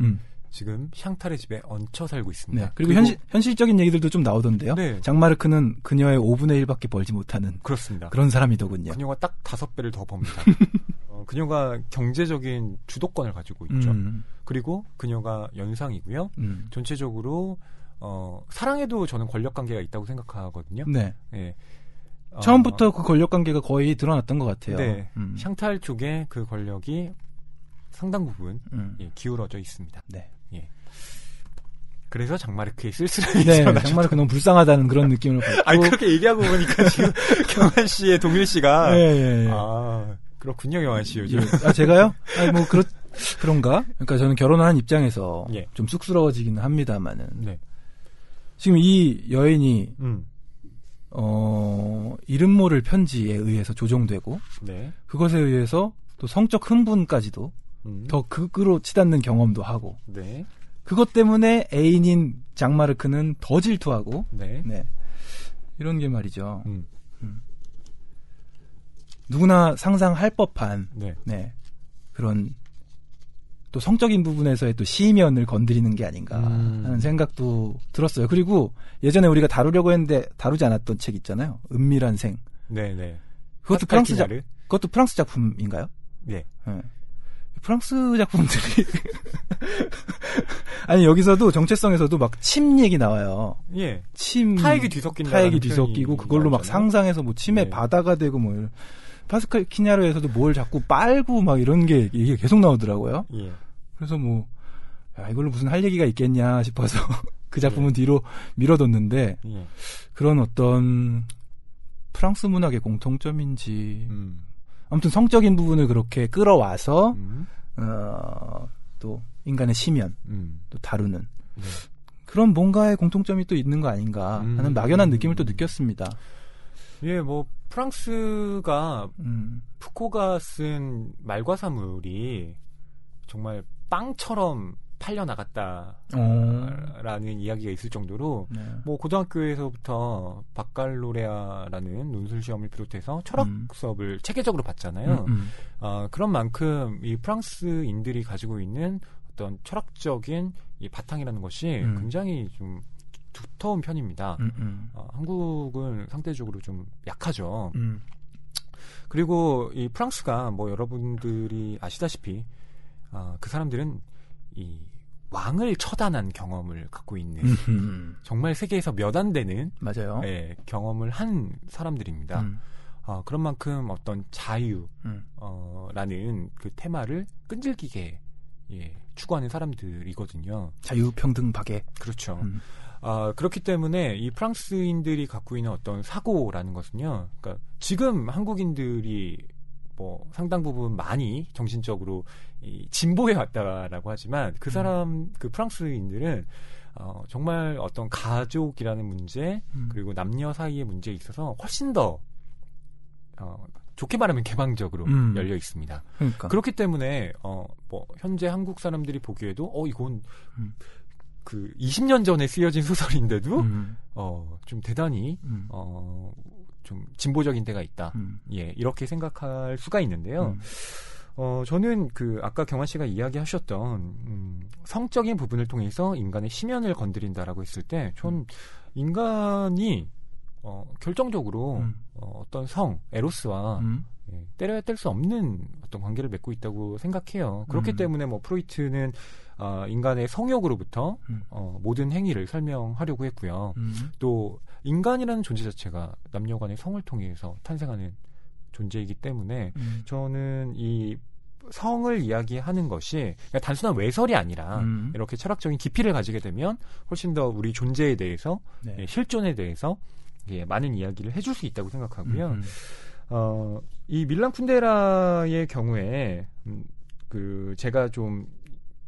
지금 샹탈의 집에 얹혀 살고 있습니다. 네. 그리고 현실적인 얘기들도 좀 나오던데요. 네. 장마르크는 그녀의 5분의 1밖에 벌지 못하는 그렇습니다. 그런 사람이더군요. 그녀가 딱 5배를 더 법니다. 그녀가 경제적인 주도권을 가지고 있죠. 그리고 그녀가 연상이고요. 전체적으로 사랑에도 저는 권력관계가 있다고 생각하거든요. 네. 예. 처음부터 그 권력관계가 거의 드러났던 것 같아요. 네. 샹탈 쪽에 그 권력이 상당 부분 예, 기울어져 있습니다. 네. 예. 그래서 장마르크의 쓸쓸함이 네, 장마르크 너무 불쌍하다는 그런 느낌을 받고. 그렇게 얘기하고 보니까 지금 경환 씨의 동일 씨가 예. 그렇군요, 경환 씨 요즘. 제가요? 그런가? 그러니까 저는 결혼한 입장에서 예. 좀 쑥스러워지기는 합니다만은. 네. 지금 이 여인이 이름 모를 편지에 의해서 조종되고 네. 그것에 의해서 또 성적 흥분까지도 더 극으로 치닫는 경험도 하고 네. 그것 때문에 애인인 장마르크는 더 질투하고 네. 이런 게 말이죠. 누구나 상상할 법한 네. 그런 또 성적인 부분에서의 또 시면을 건드리는 게 아닌가 하는 생각도 들었어요. 그리고 예전에 우리가 다루려고 했는데 다루지 않았던 책 있잖아요. 은밀한 생. 네. 그것도 그것도 프랑스 작품인가요? 네. 프랑스 작품들이 아니 여기서도 정체성에서도 막 침 얘기 나와요. 예. 타액이 뒤섞이고 그걸로 막 상상해서 뭐 침의 바다가 되고 뭐 파스칼 키냐르에서도 뭘 자꾸 빨고 막 이런 게 이게 계속 나오더라고요. 예. 그래서 뭐 이걸로 무슨 할 얘기가 있겠냐 싶어서 그 작품은 뒤로 밀어뒀는데 그런 어떤 프랑스 문학의 공통점인지 아무튼 성적인 부분을 그렇게 끌어와서 또 인간의 시면 또 다루는 그런 뭔가의 공통점이 또 있는 거 아닌가 하는 막연한 느낌을 또 느꼈습니다. 예, 뭐 프랑스가 푸코가 쓴 말과사물이 정말 빵처럼 팔려나갔다라는 이야기가 있을 정도로 네. 뭐 고등학교에서부터 바칼로레아라는 논술 시험을 비롯해서 철학 수업을 체계적으로 받잖아요. 그런 만큼 이 프랑스인들이 가지고 있는 어떤 철학적인 이 바탕이라는 것이 굉장히 좀 두터운 편입니다. 한국은 상대적으로 좀 약하죠. 그리고 이 프랑스가 뭐 여러분들이 아시다시피 그 사람들은 이 왕을 처단한 경험을 갖고 있는 정말 세계에서 몇 안 되는 맞아요. 경험을 한 사람들입니다. 그런 만큼 어떤 자유라는 그 테마를 끈질기게 추구하는 사람들이거든요. 자유, 평등, 박애. 그렇죠. 그렇기 때문에 이 프랑스인들이 갖고 있는 어떤 사고라는 것은요. 그러니까 지금 한국인들이 뭐 상당 부분 많이 정신적으로 진보해 왔다라고 하지만 그 프랑스인들은 정말 어떤 가족이라는 문제 그리고 남녀 사이의 문제에 있어서 훨씬 더 좋게 말하면 개방적으로 열려 있습니다. 그러니까. 그렇기 때문에 뭐 현재 한국 사람들이 보기에도 이건 그 20년 전에 쓰여진 소설인데도 좀 대단히 좀 진보적인 데가 있다. 이렇게 생각할 수가 있는데요. 저는 그 아까 경환 씨가 이야기하셨던 성적인 부분을 통해서 인간의 심연을 건드린다라고 했을 때, 전 인간이 결정적으로 어떤 성, 에로스와 때려야 뗄 수 없는 어떤 관계를 맺고 있다고 생각해요. 그렇기 때문에 뭐 프로이트는 인간의 성욕으로부터 모든 행위를 설명하려고 했고요. 또 인간이라는 존재 자체가 남녀 간의 성을 통해서 탄생하는 존재이기 때문에 저는 이 성을 이야기하는 것이 그냥 단순한 외설이 아니라 이렇게 철학적인 깊이를 가지게 되면 훨씬 더 우리 존재에 대해서 실존에 대해서 많은 이야기를 해줄 수 있다고 생각하고요. 이 밀란 쿤데라의 경우에 그 제가 좀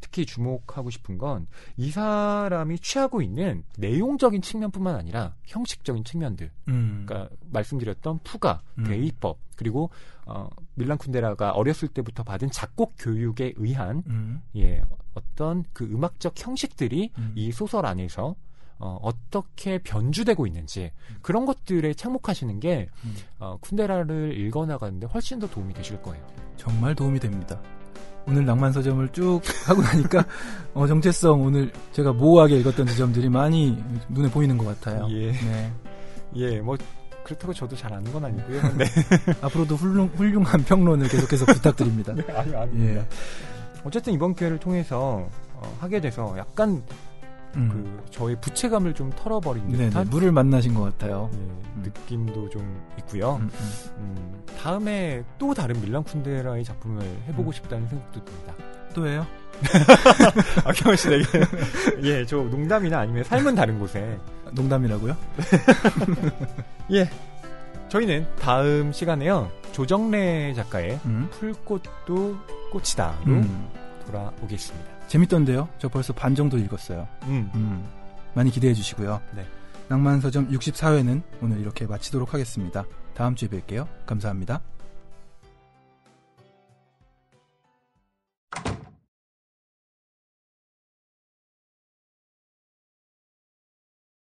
특히 주목하고 싶은 건 이 사람이 취하고 있는 내용적인 측면뿐만 아니라 형식적인 측면들. 그러니까 말씀드렸던 푸가, 대위법, 그리고 밀란 쿤데라가 어렸을 때부터 받은 작곡 교육에 의한 어떤 그 음악적 형식들이 이 소설 안에서 어떻게 변주되고 있는지 그런 것들에 착목하시는 게 쿤데라를 읽어나가는데 훨씬 더 도움이 되실 거예요. 정말 도움이 됩니다. 오늘 낭만서점을 쭉 하고 나니까 정체성 오늘 제가 모호하게 읽었던 지점들이 많이 눈에 보이는 것 같아요. 뭐 그렇다고 저도 잘 아는 건 아니고요. 네. 앞으로도 훌륭한 평론을 계속해서 부탁드립니다. 아닙니다. 어쨌든 이번 기회를 통해서 하게 돼서 약간 그 저의 부채감을 좀 털어버린 듯한 물을 만나신 것 같아요. 느낌도 좀 있고요. 다음에 또 다른 밀란 쿤데라의 작품을 해보고 싶다는 생각도 듭니다. 또예요? 경환 씨 되게 저 농담이나 아니면 삶은 다른 곳에 농담이라고요? 저희는 다음 시간에요 조정래 작가의 풀꽃도 꽃이다로 돌아오겠습니다. 재밌던데요? 저 벌써 반 정도 읽었어요. 많이 기대해 주시고요. 네. 낭만서점 64회는 오늘 이렇게 마치도록 하겠습니다. 다음 주에 뵐게요. 감사합니다.